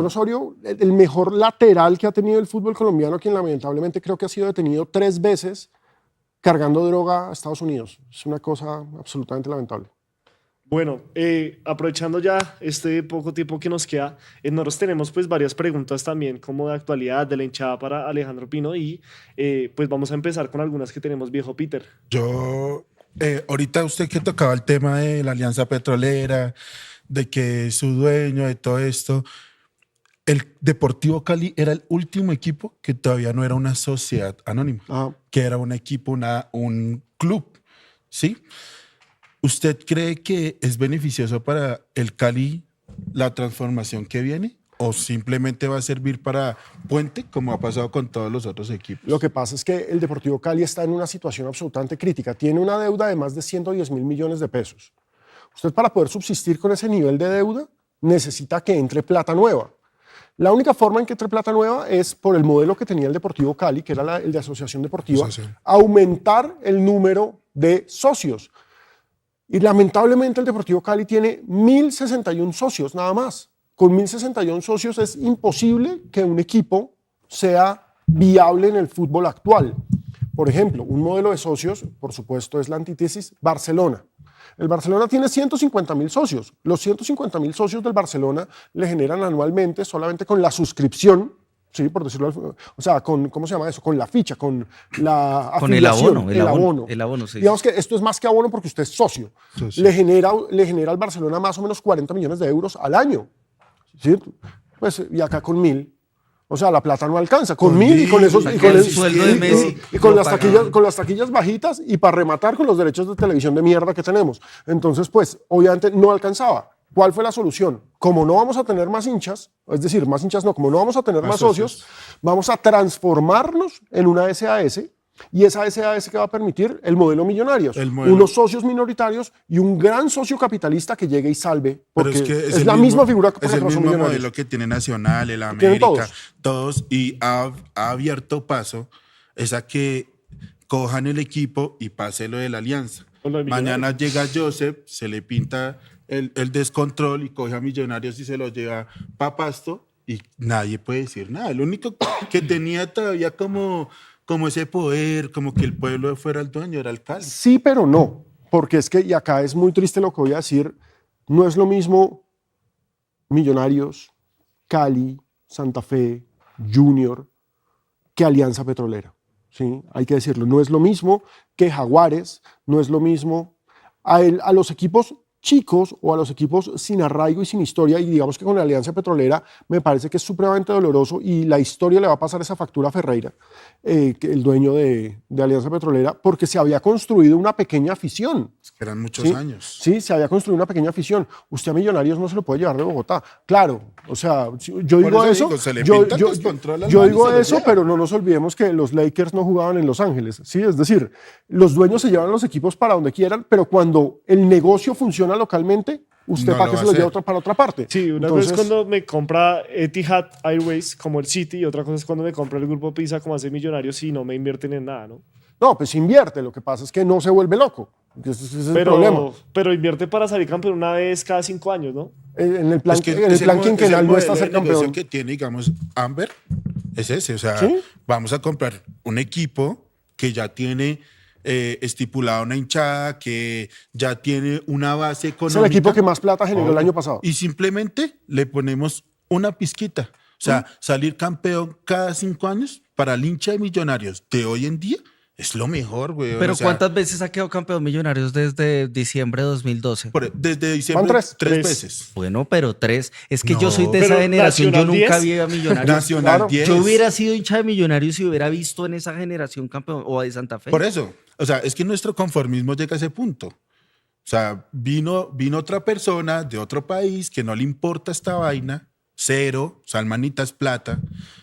Osorio, el mejor lateral que ha tenido el fútbol colombiano, quien lamentablemente creo que ha sido detenido 3 veces cargando droga a Estados Unidos. Es una cosa absolutamente lamentable. Bueno, aprovechando ya este poco tiempo que nos queda, nosotros tenemos pues varias preguntas también como de actualidad, de la hinchada para Alejandro Pino y pues vamos a empezar con algunas que tenemos, viejo Peter. Yo, ahorita usted que tocaba el tema de la Alianza Petrolera, de que su dueño, de todo esto, el Deportivo Cali era el último equipo que todavía no era una sociedad anónima, que era un equipo, un club, ¿sí? ¿Usted cree que es beneficioso para el Cali la transformación que viene? ¿O simplemente va a servir para puente, como ha pasado con todos los otros equipos? Lo que pasa es que el Deportivo Cali está en una situación absolutamente crítica. Tiene una deuda de más de 110.000 millones de pesos. Usted, para poder subsistir con ese nivel de deuda, necesita que entre plata nueva. La única forma en que entre plata nueva es por el modelo que tenía el Deportivo Cali, que era el de asociación deportiva, aumentar el número de socios. Y lamentablemente el Deportivo Cali tiene 1.061 socios nada más. Con 1.061 socios es imposible que un equipo sea viable en el fútbol actual. Por ejemplo, un modelo de socios, por supuesto, es la antítesis Barcelona. El Barcelona tiene 150.000 socios. Los 150.000 socios del Barcelona le generan anualmente, solamente con la suscripción, sí, por decirlo, o sea, con, ¿cómo se llama eso? Con la ficha, con la afiliación, con el abono, sí. Digamos que esto es más que abono porque usted es socio. Le genera al Barcelona más o menos 40 millones de euros al año. ¿Sí? Pues, y acá con 1.000. O sea, la plata no alcanza. Con 1.000 y con esos sueldo de Messi y con las taquillas bajitas y para rematar con los derechos de televisión de mierda que tenemos. Entonces, pues, obviamente no alcanzaba. ¿Cuál fue la solución? Como no vamos a tener más hinchas, es decir, más hinchas no, como no vamos a tener más socios, vamos a transformarnos en una SAS. Y esa SAS que va a permitir el modelo Millonarios, unos socios minoritarios y un gran socio capitalista que llegue y salve, porque es la misma figura que es el mismo modelo que tiene Nacional, el América, todos, y ha abierto paso es a que cojan el equipo y pase lo de la alianza. Mañana llega Joseph, se le pinta el descontrol y coge a Millonarios y se lo lleva pa' Pasto y nadie puede decir nada. Lo único que tenía todavía como ese poder, como que el pueblo fuera el dueño, era el Cali. Sí, pero no, porque es que, y acá es muy triste lo que voy a decir, no es lo mismo Millonarios, Cali, Santa Fe, Junior, que Alianza Petrolera. ¿Sí? Hay que decirlo, no es lo mismo que Jaguares, no es lo mismo a los equipos chicos o a los equipos sin arraigo y sin historia, y digamos que con la Alianza Petrolera me parece que es supremamente doloroso y la historia le va a pasar esa factura a Ferreira, el dueño de Alianza Petrolera, porque se había construido una pequeña afición. Eran muchos años. Sí, se había construido una pequeña afición. Usted a Millonarios no se lo puede llevar de Bogotá. Claro, o sea, yo digo eso, yo digo eso, pero no nos olvidemos que los Lakers no jugaban en Los Ángeles, ¿sí? Es decir, los dueños se llevan los equipos para donde quieran, pero cuando el negocio funciona localmente, usted No para lo qué va se a lo lleva hacer. para otra parte. Sí, una cosa es cuando me compra Etihad Airways como el City y otra cosa es cuando me compra el Grupo Pisa como hace Millonarios y no me invierten en nada, ¿no? No, pues invierte, lo que pasa es que no se vuelve loco. Ese es el problema. Pero invierte para salir campeón una vez cada 5 años, ¿no? En el plan, Es que en el plan quinquenal no está ser El negocio campeón. que tiene, digamos, Amber es ese. O sea, ¿Sí? vamos a comprar un equipo que ya tiene estipulada una hinchada, que ya tiene una base Es económica. el equipo que más plata generó el año pasado. Y simplemente le ponemos una pizquita. O sea, salir campeón cada 5 años para el hincha de Millonarios de hoy en día es lo mejor, güey. Pero O sea, ¿cuántas veces ha quedado campeón Millonarios desde diciembre de 2012? desde diciembre, ¿Van tres tres? veces. Bueno, pero 3. Es que No. yo soy de Pero esa generación, yo Nacional nunca 10. vi a Millonarios. Nacional Claro. 10. Yo hubiera sido hincha de Millonarios si hubiera visto en esa generación campeón o de Santa Fe. Por eso, o sea, es que nuestro conformismo llega a ese punto. O sea, vino otra persona de otro país que no le importa esta vaina, cero, o sea, el manita es plata,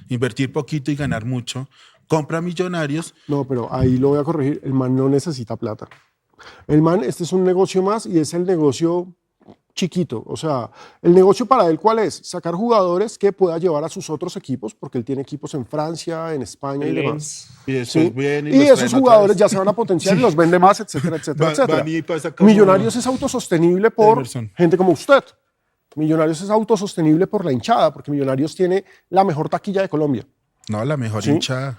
invertir poquito y ganar mucho, compra Millonarios. No, pero ahí lo voy a corregir. El man no necesita plata. El man, este es un negocio más y es el negocio chiquito. O sea, el negocio para él, ¿cuál es? Sacar jugadores que pueda llevar a sus otros equipos, porque él tiene equipos en Francia, en España y demás. Y después ¿Sí? viene Y los esos traen otra jugadores vez. ya se van a potenciar y los vende más, etcétera, etcétera, Va- etcétera. van y pasa como- Millonarios es autosostenible por Emerson. gente como usted. Millonarios es autosostenible por la hinchada, porque Millonarios tiene la mejor taquilla de Colombia. No, la mejor ¿Sí? hinchada.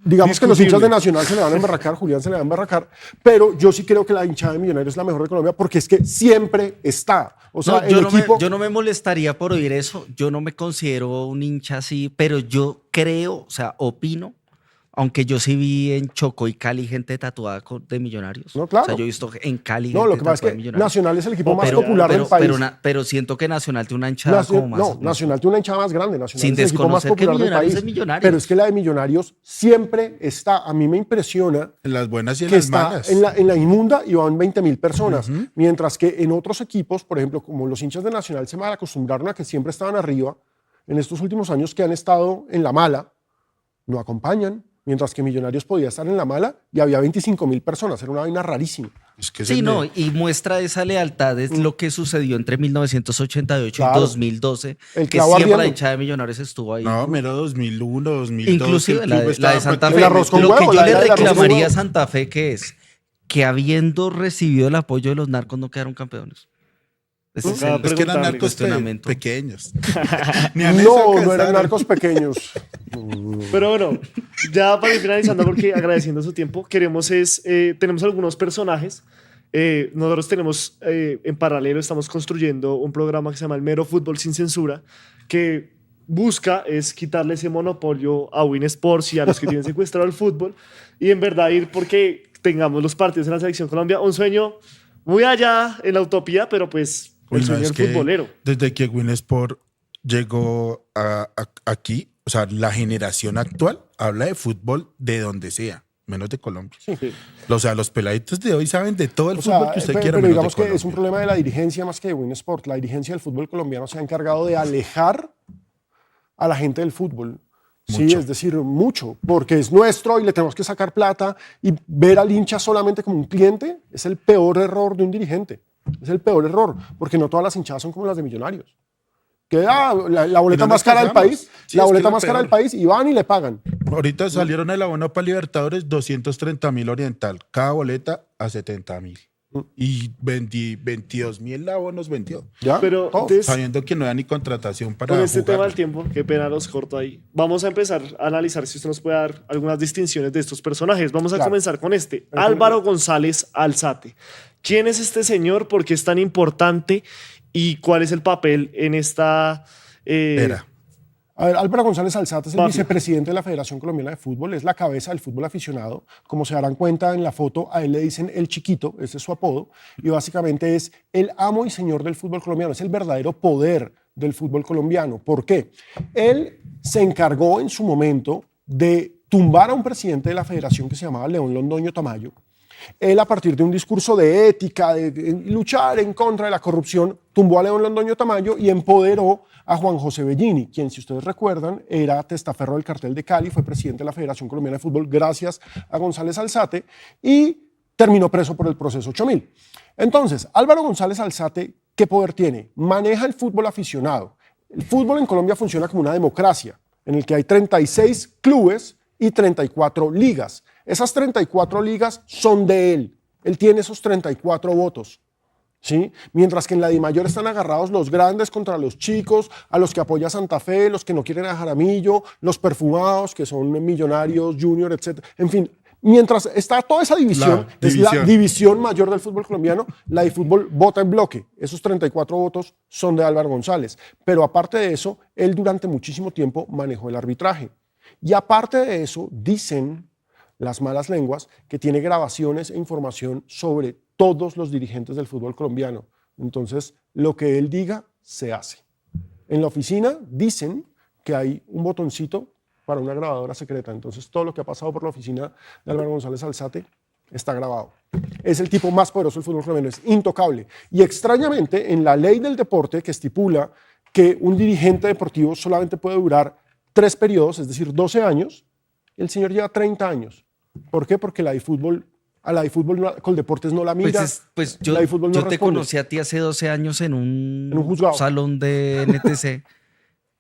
Digamos que los Discutible. hinchas de Nacional se le van a emberracar, Julián se le va a emberracar, pero yo sí creo que la hinchada de Millonarios es la mejor de Colombia porque es que siempre está. O sea, No, el equipo... yo no me molestaría por oír eso. Yo no me considero un hincha así, pero yo creo, o sea, opino, aunque yo sí vi en Chocó y Cali gente tatuada de Millonarios. No, claro. O sea, yo he visto en Cali No, gente lo que pasa es tatuada de que Millonarios. Nacional es el equipo más Pero- popular del país. Pero siento que Nacional tiene una hinchada como más. No, Nacional tiene una hinchada más grande. Nacional Sin es el equipo más desconocer que popular del Millonarios país. es Millonarios. Pero es que la de Millonarios siempre está. A mí me impresiona En las buenas y en que las está malas. en la inmunda y van 20.000 personas. Mientras que en otros equipos, por ejemplo, como los hinchas de Nacional se mal acostumbraron a que siempre estaban arriba, en estos últimos años que han estado en la mala, no acompañan. Mientras que Millonarios podía estar en la mala y había 25.000 personas. Era una vaina rarísima. Es que Sí, se no, me- y muestra esa lealtad, es lo que sucedió entre 1988 Claro. y 2012, El que clavo siempre la ardiendo. hinchada de Millonarios estuvo ahí. No, mero 2001, 2002. Inclusive el la club de estaba Santa prácticamente- Fe. El arroz con Lo huevo, que yo la le era del arroz con reclamaría a huevo. Santa Fe que es que habiendo recibido el apoyo de los narcos no quedaron campeones? Ese es el Es que eran narcos cuestionamiento. pequeños. No eran narcos pequeños. Pero bueno, ya para ir finalizando, porque agradeciendo su tiempo, tenemos algunos personajes. Nosotros tenemos en paralelo, estamos construyendo un programa que se llama El Mero Fútbol Sin Censura, que busca es quitarle ese monopolio a Win Sports y a los que tienen secuestrado el fútbol y en verdad ir porque tengamos los partidos en la selección Colombia, un sueño muy allá en la utopía, pero pues el sueño del futbolero. Desde que Winsport llegó aquí, o sea, la generación actual habla de fútbol de donde sea, menos de Colombia. Sí. O sea, los peladitos de hoy saben de todo el fútbol que usted quiera. Pero menos digamos de que es un Colombia. problema de la dirigencia más que de Winsport. La dirigencia del fútbol colombiano se ha encargado de alejar a la gente del fútbol. Sí, Mucho. es decir, mucho, porque es nuestro y le tenemos que sacar plata y ver al hincha solamente como un cliente es el peor error de un dirigente. Es el peor error, porque no todas las hinchadas son como las de Millonarios. Que la boleta Y no más nos cara del casamos. país, Sí, la es que boleta es lo más cara del peor. país y van y le pagan. Ahorita salieron el abono para Libertadores 230.000 Oriental, cada boleta a 70.000. Y 22.000 abonos vendió. ¿Ya? Pero Todo. entonces, Sabiendo que no hay ni contratación para con este jugar. tema del tiempo, qué pena los corto ahí. Vamos a empezar a analizar si usted nos puede dar algunas distinciones de estos personajes. Vamos a Claro. comenzar con Álvaro González Alzate. ¿Quién es este señor? ¿Por qué es tan importante? ¿Y cuál es el papel en esta Era. A ver, Álvaro González Alzate es el Papi. vicepresidente de la Federación Colombiana de Fútbol, es la cabeza del fútbol aficionado. Como se darán cuenta en la foto, a él le dicen el chiquito, ese es su apodo, y básicamente es el amo y señor del fútbol colombiano, es el verdadero poder del fútbol colombiano. ¿Por qué? Él se encargó en su momento de tumbar a un presidente de la federación que se llamaba León Londoño Tamayo. Él, a partir de un discurso de ética, de luchar en contra de la corrupción, tumbó a León Londoño Tamayo y empoderó a Juan José Bellini, quien, si ustedes recuerdan, era testaferro del cartel de Cali, fue presidente de la Federación Colombiana de Fútbol gracias a González Alzate y terminó preso por el proceso 8000. Entonces, Álvaro González Alzate, ¿qué poder tiene? Maneja el fútbol aficionado. El fútbol en Colombia funciona como una democracia, en el que hay 36 clubes y 34 ligas. Esas 34 ligas son de él. Él tiene esos 34 votos. ¿Sí? Mientras que en la DIMAYOR están agarrados los grandes contra los chicos, a los que apoya Santa Fe, los que no quieren a Jaramillo, los perfumados, que son Millonarios, Junior, etc. En fin, mientras está toda esa división, es la división mayor del fútbol colombiano, la de fútbol vota en bloque. Esos 34 votos son de Álvaro González. Pero aparte de eso, él durante muchísimo tiempo manejó el arbitraje. Y aparte de eso, dicen las malas lenguas que tiene grabaciones e información sobre todos los dirigentes del fútbol colombiano. Entonces, lo que él diga, se hace. En la oficina dicen que hay un botoncito para una grabadora secreta. Entonces, todo lo que ha pasado por la oficina de Álvaro González Alzate está grabado. Es el tipo más poderoso del fútbol colombiano, es intocable. Y extrañamente, en la ley del deporte que estipula que un dirigente deportivo solamente puede durar 3 periodos, es decir, 12 años, el señor lleva 30 años. ¿Por qué? Porque la de fútbol, a la de fútbol Coldeportes no la mira. Pues yo, la de fútbol no yo te responde. conocí a ti hace 12 años en un juzgado. salón de NTC,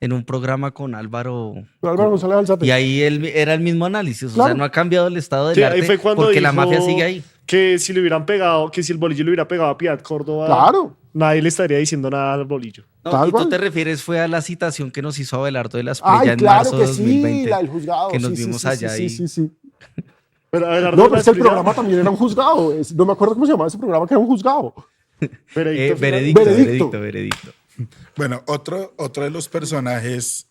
en un programa con Álvaro. González Alzate. Y ahí era el mismo análisis. Claro. O sea, no ha cambiado el estado del Sí, arte ahí fue cuando porque la dijo mafia sigue ahí. Que si le hubieran pegado, que si el bolillo le hubiera pegado a Piedad Córdoba, Claro. nadie le estaría diciendo nada al bolillo. No, Tal y tú cual. te refieres fue a la citación que nos hizo Abelardo de la Espriella Ay, en claro marzo que de 2020. sí, la del juzgado. Que nos sí, vimos sí, allá sí, y sí, sí. Pero, a ver, No, Arturo pero es que el Espriella- programa también era un juzgado. No me acuerdo cómo se llamaba ese programa, que era un juzgado. Veredicto final. Veredicto. Bueno, otro de los personajes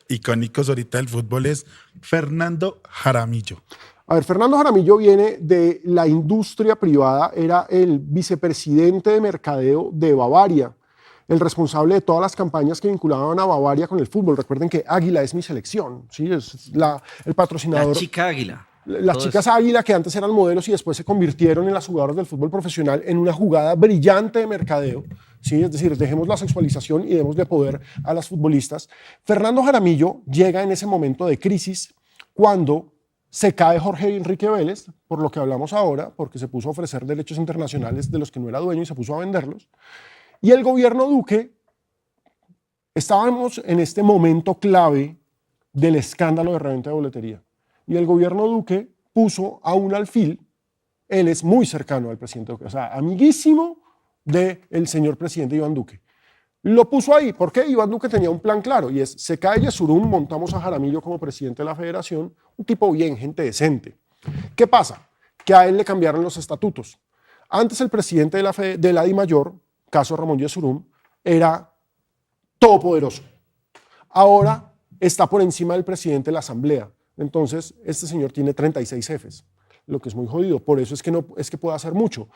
icónicos ahorita del fútbol es Fernando Jaramillo. A ver, Fernando Jaramillo viene de la industria privada, era el vicepresidente de mercadeo de Bavaria, el responsable de todas las campañas que vinculaban a Bavaria con el fútbol. Recuerden que Águila es mi selección, ¿sí? Es el patrocinador. La chica águila. Las Todo chicas eso. Águila, que antes eran modelos y después se convirtieron en las jugadoras del fútbol profesional en una jugada brillante de mercadeo. ¿Sí? Es decir, dejemos la sexualización y démosle poder a las futbolistas. Fernando Jaramillo llega en ese momento de crisis cuando se cae Jorge Enrique Vélez, por lo que hablamos ahora, porque se puso a ofrecer derechos internacionales de los que no era dueño y se puso a venderlos. Y el gobierno Duque, estábamos en este momento clave del escándalo de reventa de boletería. Y el gobierno Duque puso a un alfil él es muy cercano al presidente Duque, o sea, amiguísimo del señor presidente Iván Duque. Lo puso ahí porque Iván Duque tenía un plan claro y es, se cae Yesurum, montamos a Jaramillo como presidente de la federación, un tipo bien, gente decente. ¿Qué pasa? Que a él le cambiaron los estatutos. Antes el presidente de la DIMAYOR, caso Ramón Yesurum, era todopoderoso. Ahora está por encima del presidente de la asamblea. Entonces, este señor tiene 36 jefes, lo que es muy jodido. Por eso es que no es que pueda hacer mucho.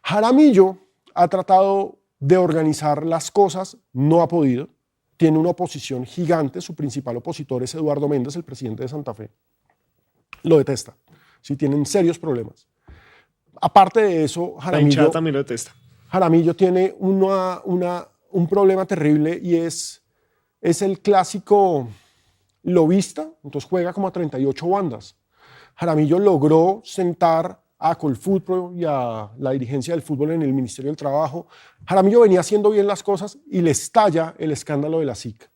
Jaramillo ha tratado de organizar las cosas, no ha podido. Tiene una oposición gigante. Su principal opositor es Eduardo Méndez, el presidente de Santa Fe. Lo detesta. Sí, tienen serios problemas. Aparte de eso, La hinchada también lo detesta. Jaramillo tiene un problema terrible y es el clásico lobista, entonces juega como a 38 bandas. Jaramillo logró sentar a Colfutro y a la dirigencia del fútbol en el Ministerio del Trabajo. Jaramillo venía haciendo bien las cosas y le estalla el escándalo de la SIC.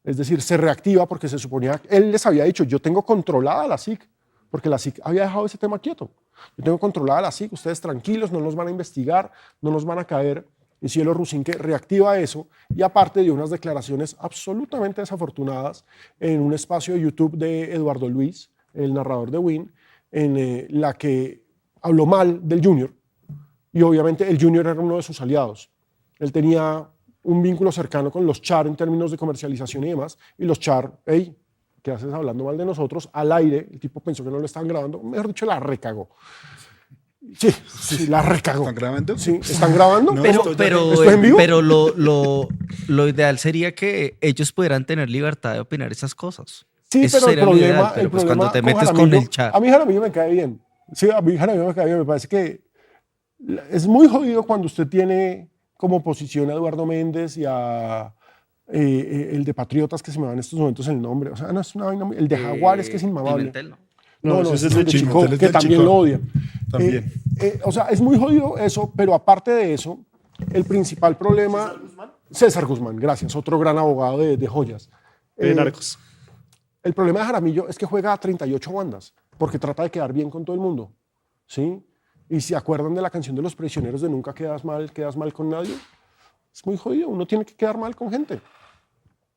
Es decir, se reactiva porque se suponía, él les había dicho, yo tengo controlada la SIC, porque la SIC había dejado ese tema quieto. Yo tengo controlada la SIC, ustedes tranquilos, no nos van a investigar, no nos van a caer. Y Cielo Rusinque reactiva eso y aparte de unas declaraciones absolutamente desafortunadas en un espacio de YouTube de Eduardo Luis, el narrador de Win, en la que habló mal del Junior y obviamente el Junior era uno de sus aliados. Él tenía un vínculo cercano con los Char en términos de comercialización y demás y los Char, hey, ¿qué haces hablando mal de nosotros? Al aire, el tipo pensó que no lo estaban grabando, mejor dicho, la recagó. Sí, la recagó. ¿Están grabando? Sí, ¿están grabando? No, ¿Esto es en vivo? pero lo ideal sería que ellos pudieran tener libertad de opinar esas cosas. Sí, Eso pero sería lo ideal, pero pues cuando te metes con el chat. A mí Jaramillo me cae bien. Sí, a mí Jaramillo me cae bien. Me parece que es muy jodido cuando usted tiene como oposición a Eduardo Méndez y a el de Patriotas, que se me va en estos momentos el nombre. O sea, no es una vaina, el de Jaguares, que es inmamable. Pimentel, ¿no? No, ese es el de Chico, Pimentel es que del también Chico. lo odia. También. O sea, es muy jodido eso, pero aparte de eso, el principal problema... César Guzmán, gracias, otro gran abogado de joyas. De narcos. El problema de Jaramillo es que juega a 38 bandas, porque trata de quedar bien con todo el mundo, ¿sí? Y si acuerdan de la canción de Los Prisioneros de Nunca quedas mal con nadie, es muy jodido, uno tiene que quedar mal con gente.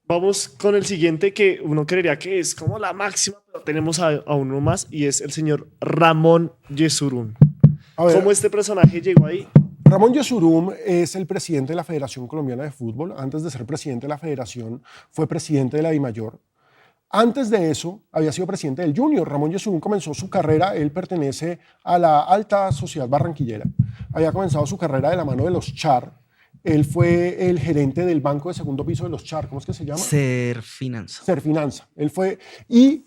Vamos con el siguiente que uno creería que es como la máxima, pero tenemos a uno más y es el señor Ramón Yesurum. A ver, ¿Cómo este personaje llegó ahí? Ramón Yesurum es el presidente de la Federación Colombiana de Fútbol. Antes de ser presidente de la Federación, fue presidente de la DIMAYOR. Antes de eso, había sido presidente del Junior. Ramón Yesurum comenzó su carrera, él pertenece a la alta sociedad barranquillera. Había comenzado su carrera de la mano de los Char. Él fue el gerente del banco de segundo piso de los Char. ¿Cómo es que se llama? Serfinanza. Serfinanza. Él fue... Y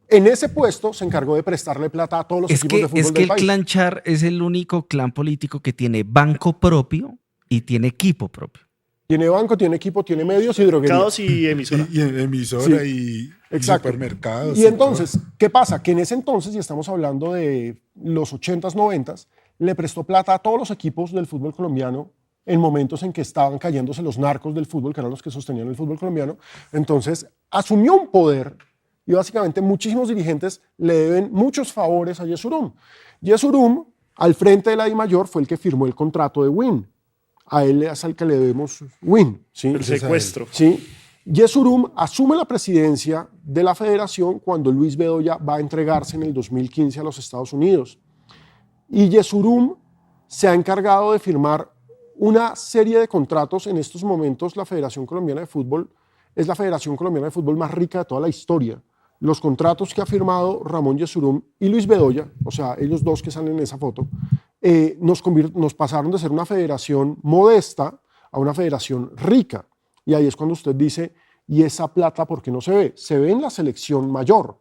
en ese puesto se encargó de prestarle plata a todos los equipos de fútbol Es que del el país. clan Char es el único clan político que tiene banco propio y tiene equipo propio. Tiene banco, tiene equipo, tiene medios y droguería. Mercados y emisora. Y emisora Sí, y exacto. supermercados. Y entonces, ¿qué pasa? Que en ese entonces, y estamos hablando de los 80s, 90s, le prestó plata a todos los equipos del fútbol colombiano en momentos en que estaban cayéndose los narcos del fútbol, que eran los que sostenían el fútbol colombiano. Entonces, asumió un poder y básicamente muchísimos dirigentes le deben muchos favores a Yesurum. Yesurum, al frente de la DIMAYOR, fue el que firmó el contrato de Win. A él es al que le debemos Win. ¿sí? El secuestro. Sí. Yesurum asume la presidencia de la federación cuando Luis Bedoya va a entregarse en el 2015 a los Estados Unidos. Y Yesurum se ha encargado de firmar una serie de contratos. En estos momentos la Federación Colombiana de Fútbol es la Federación Colombiana de Fútbol más rica de toda la historia. Los contratos que ha firmado Ramón Yesurum y Luis Bedoya, o sea, ellos dos que salen en esa foto, nos pasaron de ser una federación modesta a una federación rica. Y ahí es cuando usted dice, ¿y esa plata por qué no se ve? Se ve en la selección mayor.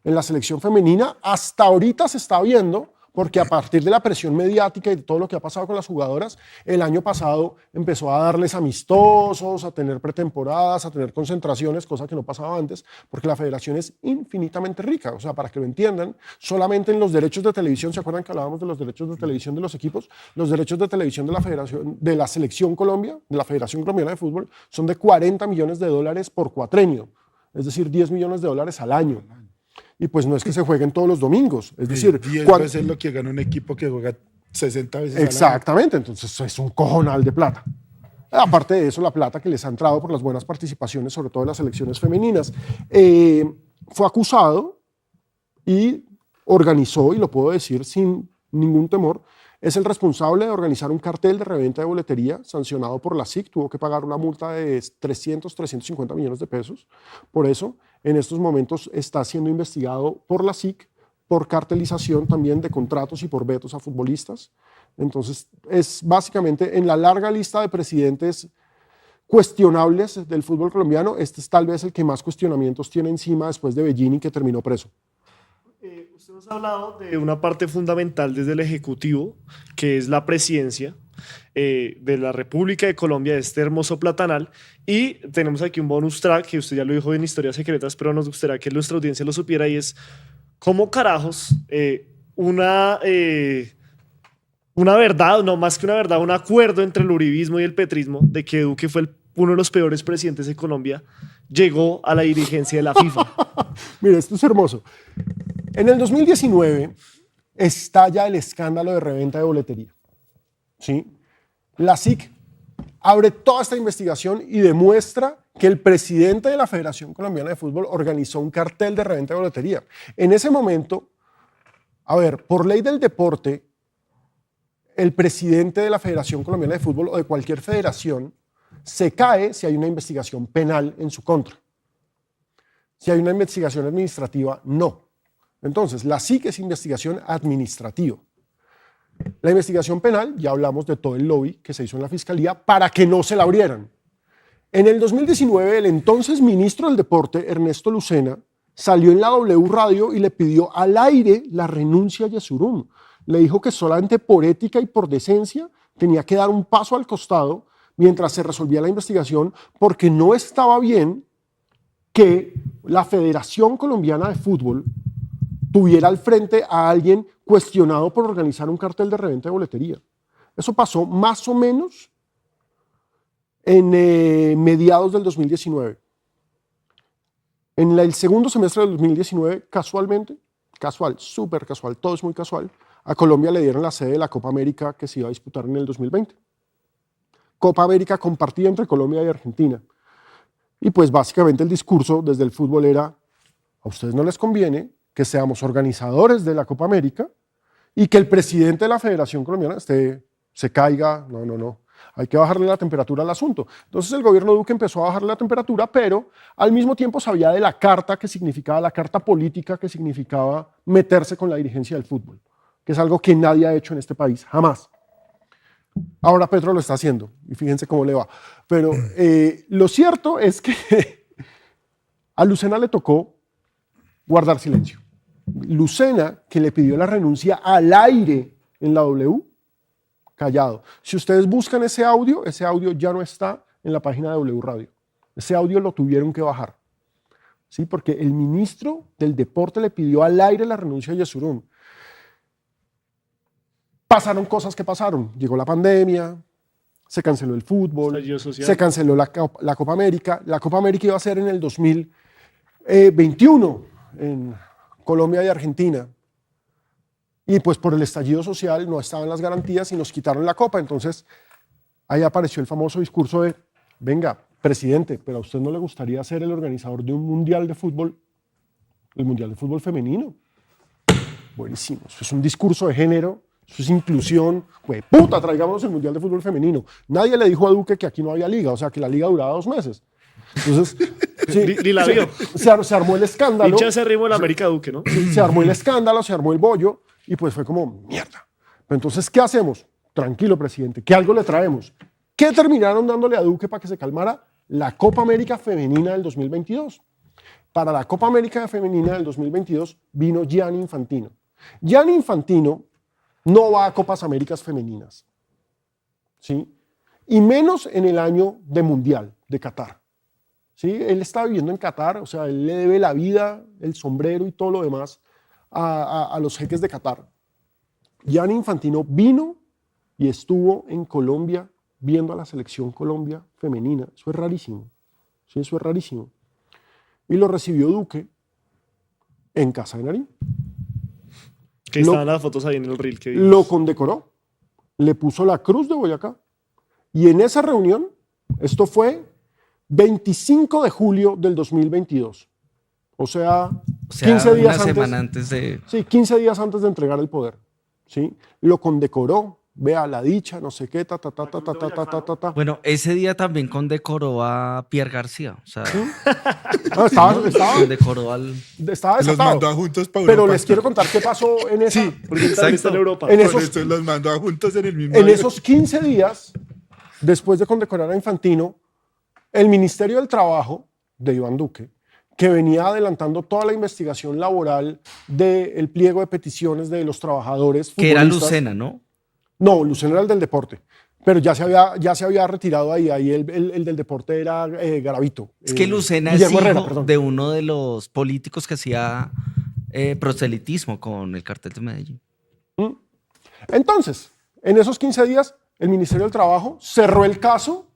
En la selección femenina hasta ahorita se está viendo, porque a partir de la presión mediática y de todo lo que ha pasado con las jugadoras, el año pasado empezó a darles amistosos, a tener pretemporadas, a tener concentraciones, cosa que no pasaba antes, porque la federación es infinitamente rica. O sea, para que lo entiendan, solamente en los derechos de televisión, ¿se acuerdan que hablábamos de los derechos de televisión de los equipos? Los derechos de televisión de la Federación, de la Selección Colombia, de la Federación Colombiana de Fútbol, son de $40 millones por cuatrenio, es decir, $10 millones al año. Y pues no es que se jueguen todos los domingos. Es decir, 10 veces lo que gana un equipo que juega 60 veces. Exactamente, entonces es un cojonal de plata. Aparte de eso, la plata que les ha entrado por las buenas participaciones, sobre todo en las selecciones femeninas. Fue acusado y organizó, y lo puedo decir sin ningún temor, es el responsable de organizar un cartel de reventa de boletería sancionado por la SIC. Tuvo que pagar una multa de 350 millones de pesos. Por eso, en estos momentos está siendo investigado por la SIC por cartelización también de contratos y por vetos a futbolistas. Entonces, es básicamente en la larga lista de presidentes cuestionables del fútbol colombiano, este es tal vez el que más cuestionamientos tiene encima después de Bellini, que terminó preso. Usted nos ha hablado de una parte fundamental desde el Ejecutivo, que es la presidencia de la República de Colombia, de este hermoso platanal, y tenemos aquí un bonus track, que usted ya lo dijo en Historias Secretas, pero nos gustaría que nuestra audiencia lo supiera, y es cómo carajos una verdad, no más que una verdad, un acuerdo entre el uribismo y el petrismo de que Duque fue uno de los peores presidentes de Colombia, llegó a la dirigencia de la FIFA. Mira, esto es hermoso. En el 2019 estalla el escándalo de reventa de boletería. ¿Sí? La SIC abre toda esta investigación y demuestra que el presidente de la Federación Colombiana de Fútbol organizó un cartel de reventa de boletería. En ese momento, a ver, por ley del deporte, el presidente de la Federación Colombiana de Fútbol o de cualquier federación se cae si hay una investigación penal en su contra. Si hay una investigación administrativa, no. Entonces, la SIC es investigación administrativa. La investigación penal, ya hablamos de todo el lobby que se hizo en la Fiscalía para que no se la abrieran. En el 2019, el entonces ministro del Deporte, Ernesto Lucena, salió en la W Radio y le pidió al aire la renuncia a Yesurum. Le dijo que solamente por ética y por decencia tenía que dar un paso al costado mientras se resolvía la investigación, porque no estaba bien que la Federación Colombiana de Fútbol tuviera al frente a alguien cuestionado por organizar un cartel de reventa de boletería. Eso pasó más o menos en mediados del 2019. En el segundo semestre del 2019, casualmente, súper casual, todo es muy casual, a Colombia le dieron la sede de la Copa América que se iba a disputar en el 2020. Copa América compartida entre Colombia y Argentina. Y pues básicamente el discurso desde el fútbol era: a ustedes no les conviene que seamos organizadores de la Copa América y que el presidente de la Federación Colombiana se caiga. No. Hay que bajarle la temperatura al asunto. Entonces el gobierno Duque empezó a bajarle la temperatura, pero al mismo tiempo sabía de la carta que significaba, la carta política que significaba meterse con la dirigencia del fútbol, que es algo que nadie ha hecho en este país, jamás. Ahora Petro lo está haciendo y fíjense cómo le va. Pero lo cierto es que a Lucena le tocó guardar silencio. Lucena, que le pidió la renuncia al aire en la W, callado. Si ustedes buscan ese audio ya no está en la página de W Radio. Ese audio lo tuvieron que bajar. ¿Sí? Porque el ministro del Deporte le pidió al aire la renuncia a Yesurum. Pasaron cosas que pasaron. Llegó la pandemia, se canceló el fútbol, se canceló la Copa América. La Copa América iba a ser en el 2021 en Colombia y Argentina. Y pues por el estallido social no estaban las garantías y nos quitaron la Copa. Entonces ahí apareció el famoso discurso de: venga, presidente, pero a usted no le gustaría ser el organizador de un mundial de fútbol, el mundial de fútbol femenino. Buenísimo. Eso es un discurso de género. Eso es inclusión. ¡Puta! Traigámonos el Mundial de Fútbol Femenino. Nadie le dijo a Duque que aquí no había liga, o sea, que la liga duraba 2 meses. Entonces, sí, ni la vio. Se armó el escándalo. Hincha ese ritmo de la América Duque, ¿no? Se armó el escándalo, se armó el bollo, y pues fue como, mierda. Pero entonces, ¿qué hacemos? Tranquilo, presidente, que algo le traemos. ¿Qué terminaron dándole a Duque para que se calmara? La Copa América Femenina del 2022. Para la Copa América Femenina del 2022 vino Gianni Infantino. Gianni Infantino no va a Copas Américas femeninas, ¿sí? Y menos en el año de Mundial de Qatar, ¿sí? Él está viviendo en Qatar, o sea, él le debe la vida, el sombrero y todo lo demás a los jeques de Qatar. Gianni Infantino vino y estuvo en Colombia viendo a la selección Colombia femenina. Eso es rarísimo, ¿sí? Eso es rarísimo. Y lo recibió Duque en Casa de Nariño. Que estaban las fotos ahí en el reel que vimos. Lo condecoró, le puso la Cruz de Boyacá. Y en esa reunión, esto fue 25 de julio del 2022. O sea 15 días una semana antes de... Sí, 15 días antes de entregar el poder. ¿Sí? Lo condecoró, vea la dicha, no sé qué, Bueno, ese día también condecoró a Pierre García. O sea, no, estaba condecoró al... Estaba Los desatado. mandó a juntos para Europa. Pero les quiero contar qué pasó en esa... Sí, porque él también está en Europa. En Por esos, eso los mandó a juntos en el mismo en avión. esos 15 días, después de condecorar a Infantino, el Ministerio del Trabajo de Iván Duque, que venía adelantando toda la investigación laboral del pliego de peticiones de los trabajadores Que era futbolistas. Lucena, ¿no? No, Lucena era el del deporte, pero ya se había retirado ahí el del deporte era Garavito. Es que Lucena es Guillermo hijo Herrera, perdón. de uno de los políticos que hacía proselitismo con el cartel de Medellín. Entonces, en esos 15 días, el Ministerio del Trabajo cerró el caso,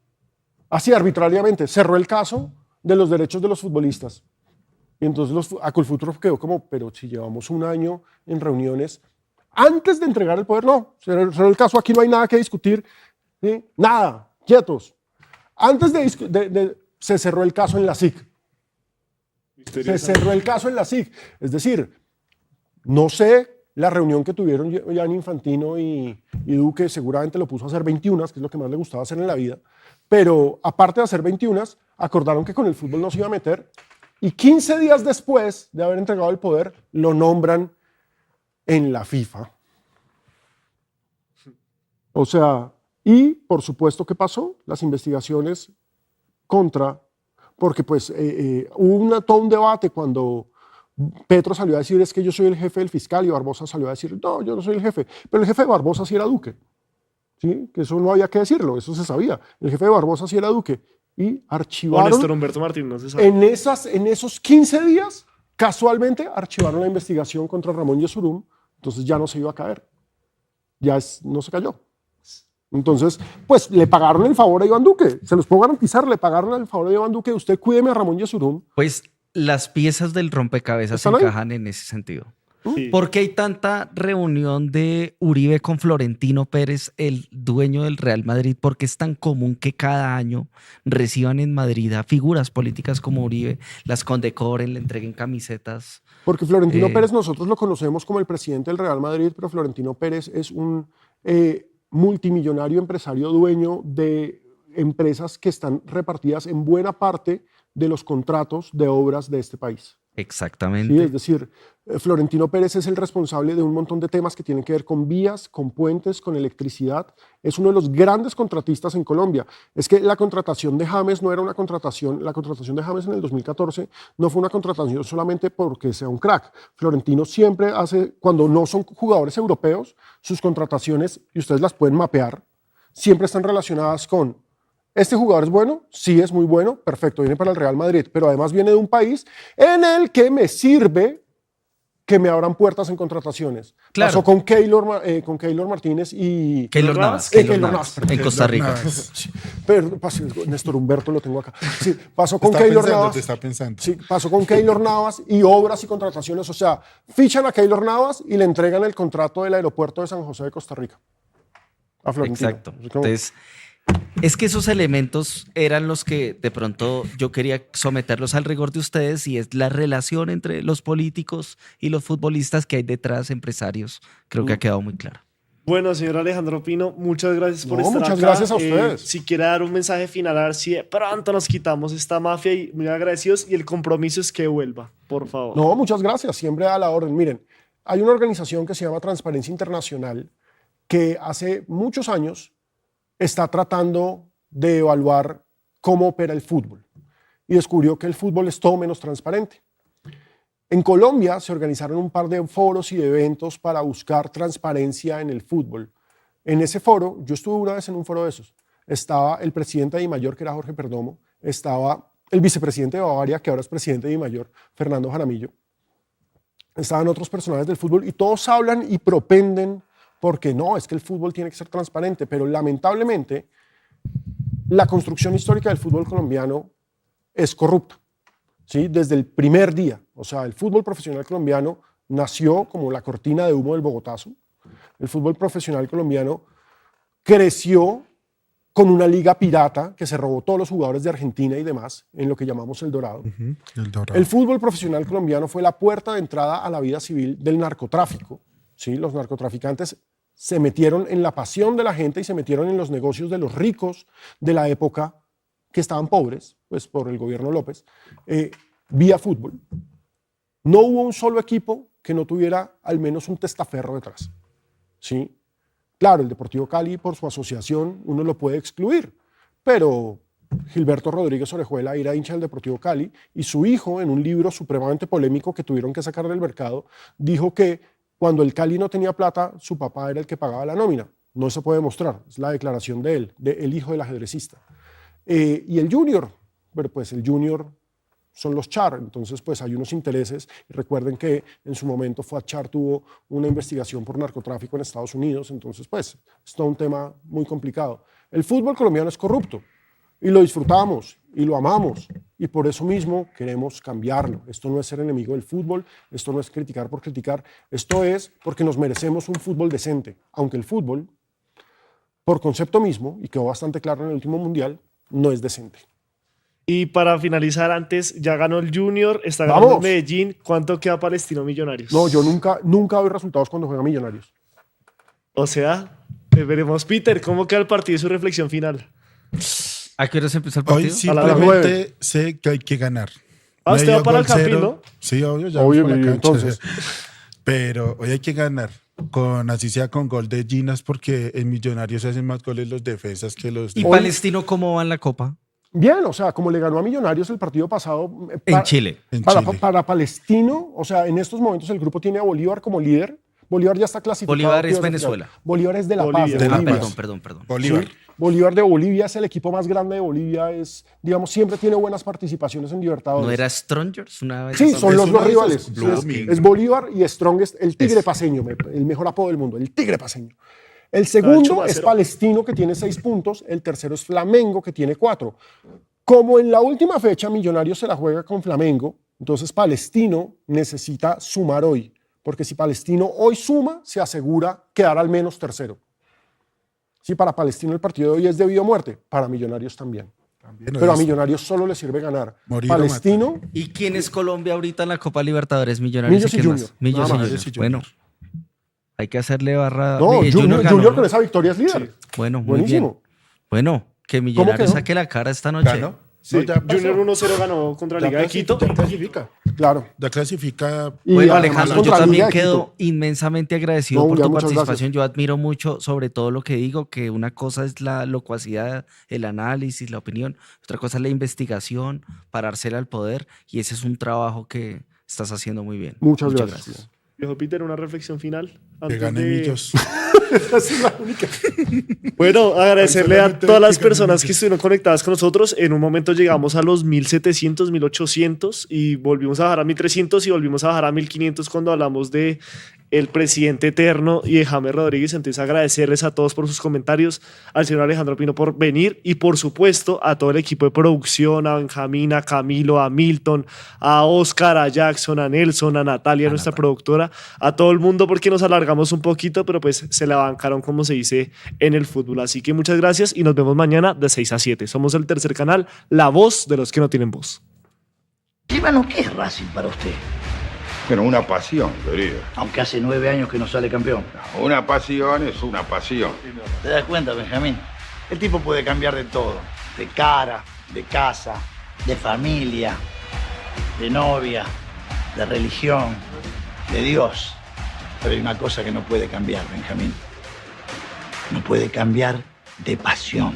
así arbitrariamente, cerró el caso de los derechos de los futbolistas. Y entonces Acolfutro quedó como, pero si llevamos un año en reuniones, antes de entregar el poder, no, cerró el caso, aquí no hay nada que discutir, ¿sí? Nada, quietos. Antes se cerró el caso en la SIC. Se cerró el caso en la SIC. Es decir, no sé la reunión que tuvieron Gianni Infantino y Duque, seguramente lo puso a hacer 21, que es lo que más le gustaba hacer en la vida, pero aparte de hacer 21, acordaron que con el fútbol no se iba a meter y 15 días después de haber entregado el poder, lo nombran en la FIFA. O sea, y por supuesto, ¿qué pasó? Las investigaciones porque pues hubo todo un debate cuando Petro salió a decir es que yo soy el jefe del fiscal y Barbosa salió a decir no, yo no soy el jefe, pero el jefe de Barbosa sí era Duque, ¿sí? Que eso no había que decirlo, eso se sabía, el jefe de Barbosa sí era Duque y archivaron. Néstor Humberto Martín, no se sabe. En esos 15 días, casualmente archivaron la investigación contra Ramón Yesurum, entonces ya no se iba a caer, no se cayó. Entonces, pues le pagaron el favor a Iván Duque, se los puedo garantizar, le pagaron el favor a Iván Duque, usted cuídeme a Ramón Yesurum. Pues las piezas del rompecabezas encajan en ese sentido. Sí. ¿Por qué hay tanta reunión de Uribe con Florentino Pérez, el dueño del Real Madrid? ¿Por qué es tan común que cada año reciban en Madrid a figuras políticas como Uribe, las condecoren, le entreguen camisetas? Porque Florentino Pérez nosotros lo conocemos como el presidente del Real Madrid, pero Florentino Pérez es un multimillonario empresario dueño de empresas que están repartidas en buena parte de los contratos de obras de este país. Exactamente. Sí, es decir, Florentino Pérez es el responsable de un montón de temas que tienen que ver con vías, con puentes, con electricidad. Es uno de los grandes contratistas en Colombia. Es que la contratación de James no era una contratación, la contratación de James en el 2014 no fue una contratación solamente porque sea un crack. Florentino siempre hace, cuando no son jugadores europeos, sus contrataciones, y ustedes las pueden mapear, siempre están relacionadas con este jugador es bueno, sí es muy bueno, perfecto, viene para el Real Madrid, pero además viene de un país en el que me sirve que me abran puertas en contrataciones. Claro. Pasó con Keylor Martínez y... Keylor Navas, en Costa Rica. Pero, Néstor Humberto lo tengo acá. Sí, pasó con Está Keylor pensando, Navas. te está pensando. Sí, pasó con Keylor Navas y obras y contrataciones. O sea, fichan a Keylor Navas y le entregan el contrato del aeropuerto de San José de Costa Rica a Florentino. Exacto. Entonces, es que esos elementos eran los que de pronto yo quería someterlos al rigor de ustedes y es la relación entre los políticos y los futbolistas que hay detrás, empresarios. Creo que ha quedado muy claro. Bueno, señor Alejandro Pino, muchas gracias por estar muchas acá. gracias a ustedes. Si quiere dar un mensaje final, a ver si de pronto nos quitamos esta mafia y muy agradecidos y el compromiso es que vuelva, por favor. No, muchas gracias, siempre a la orden. Miren, hay una organización que se llama Transparencia Internacional que hace muchos años está tratando de evaluar cómo opera el fútbol y descubrió que el fútbol es todo menos transparente. En Colombia se organizaron un par de foros y de eventos para buscar transparencia en el fútbol. En ese foro, yo estuve una vez en un foro de esos, estaba el presidente de Dimayor, que era Jorge Perdomo, estaba el vicepresidente de Bavaria, que ahora es presidente de Dimayor, Fernando Jaramillo, estaban otros personajes del fútbol y todos hablan y propenden porque no, es que el fútbol tiene que ser transparente, pero lamentablemente la construcción histórica del fútbol colombiano es corrupta. ¿sí? Desde el primer día. O sea, el fútbol profesional colombiano nació como la cortina de humo del Bogotazo. El fútbol profesional colombiano creció con una liga pirata que se robó todos los jugadores de Argentina y demás, en lo que llamamos el Dorado. El Dorado. El fútbol profesional colombiano fue la puerta de entrada a la vida civil del narcotráfico. ¿Sí? Los narcotraficantes se metieron en la pasión de la gente y se metieron en los negocios de los ricos de la época que estaban pobres, pues por el gobierno López, vía fútbol. No hubo un solo equipo que no tuviera al menos un testaferro detrás. ¿Sí? Claro, el Deportivo Cali, por su asociación, uno lo puede excluir, pero Gilberto Rodríguez Orejuela era hincha del Deportivo Cali y su hijo, en un libro supremamente polémico que tuvieron que sacar del mercado, dijo que cuando el Cali no tenía plata, su papá era el que pagaba la nómina. No se puede demostrar, es la declaración de él, el hijo del ajedrecista. Y el Junior, pero pues el Junior son los Char, entonces pues hay unos intereses. Recuerden que en su momento Fuad Char tuvo una investigación por narcotráfico en Estados Unidos, entonces pues es todo un tema muy complicado. El fútbol colombiano es corrupto y lo disfrutamos y lo amamos y por eso mismo queremos cambiarlo. Esto no es ser enemigo del fútbol, esto no es criticar por criticar, esto es porque nos merecemos un fútbol decente, aunque el fútbol, por concepto mismo, y quedó bastante claro en el último mundial, no es decente. Y para finalizar, antes, ya ganó el Junior, está ganando el ¡Vamos! Medellín. ¿Cuánto queda Palestino Millonarios? No, yo nunca doy resultados cuando juega Millonarios. O sea, veremos, Peter, ¿cómo queda el partido y su reflexión final? ¿A qué hora se empezó el Hoy partido? A las simplemente sé que hay que ganar. Ah, usted Medio va para el gol Campín, cero. ¿no? Sí, obvio, ya Obvio, vamos para la cancha. entonces. Pero hoy hay que ganar, así sea con gol de Ginas, porque en Millonarios se hacen más goles los defensas que los... ¿Y Hoy- Palestino cómo va en la Copa? Bien, o sea, como le ganó a Millonarios el partido pasado. En Chile. En Para, Chile. para Palestino, o sea, en estos momentos el grupo tiene a Bolívar como líder. Bolívar ya está clasificado. Bolívar es Dios, Venezuela. Bolívar es de La Paz. Bolivia. de De La Bolivia. Paz. Perdón. Bolívar. Sí, Bolívar de Bolivia es el equipo más grande de Bolivia. Es, digamos, siempre tiene buenas participaciones en Libertadores. ¿No era Strongers una vez? Sí, son Es los uno dos de esos rivales. Sí, Blooming. es Bolívar y Strongest, el Tigre Eso. Paceño, el mejor apodo del mundo, el Tigre Paceño. El hecho segundo más es cero. Palestino, que tiene 6 puntos. El tercero es Flamengo, que tiene 4. Como en la última fecha Millonarios se la juega con Flamengo, entonces Palestino necesita sumar hoy. Porque si Palestino hoy suma, se asegura quedar al menos tercero. Si para Palestino el partido de hoy es de vida o muerte, para Millonarios también. También, Pero a es Millonarios solo le sirve ganar. Morir o Palestino, ¿Y quién es Colombia ahorita en la Copa Libertadores? Millonarios Millos y quién más? Junior. Millos Nada y más. Junior. Millos y Junior. Bueno, hay que hacerle barra. no, Junior, ganó, Junior ¿no? con esa victoria es líder. Bueno, muy Buenísimo. bien. Bueno, que Millonarios quedó? saque la cara esta noche. ¿Ganó? Sí, No, ya pasó. Junior 1-0 ganó contra Ya Liga de Quito. Ya clasifica. Claro. Ya clasifica. Y Bueno, además Alejandro, yo contra también Liga de quedo Quito. inmensamente agradecido No, por ya, tu muchas participación. gracias. Yo admiro mucho sobre todo lo que digo, que una cosa es la locuacidad, el análisis, la opinión, otra cosa es la investigación, parársela al poder, y ese es un trabajo que estás haciendo muy bien. Muchas gracias. Viejo Peter, una reflexión final. Que antes gane de- Millos. Esa es la única. Bueno, agradecerle a Solamente todas las que gane personas Millos. que estuvieron conectadas con nosotros. En un momento llegamos a los 1700, 1800 y volvimos a bajar a 1300 y volvimos a bajar a 1500 cuando hablamos de el presidente eterno y de James Rodríguez. Entonces agradecerles a todos por sus comentarios, al señor Alejandro Pino por venir y por supuesto a todo el equipo de producción, a Benjamín, a Camilo, a Milton, a Oscar, a Jackson, a Nelson, a Natalia, nuestra productora, a todo el mundo porque nos alargamos un poquito, pero pues se la bancaron como se dice en el fútbol. Así que muchas gracias y nos vemos mañana de 6 a 7. Somos el tercer canal, la voz de los que no tienen voz. Líbano, ¿qué es Racing para usted? Pero una pasión, querido. Aunque hace 9 años que no sale campeón. Una pasión es una pasión. ¿Te das cuenta, Benjamín? El tipo puede cambiar de todo. De cara, de casa, de familia, de novia, de religión, de Dios. Pero hay una cosa que no puede cambiar, Benjamín. No puede cambiar de pasión.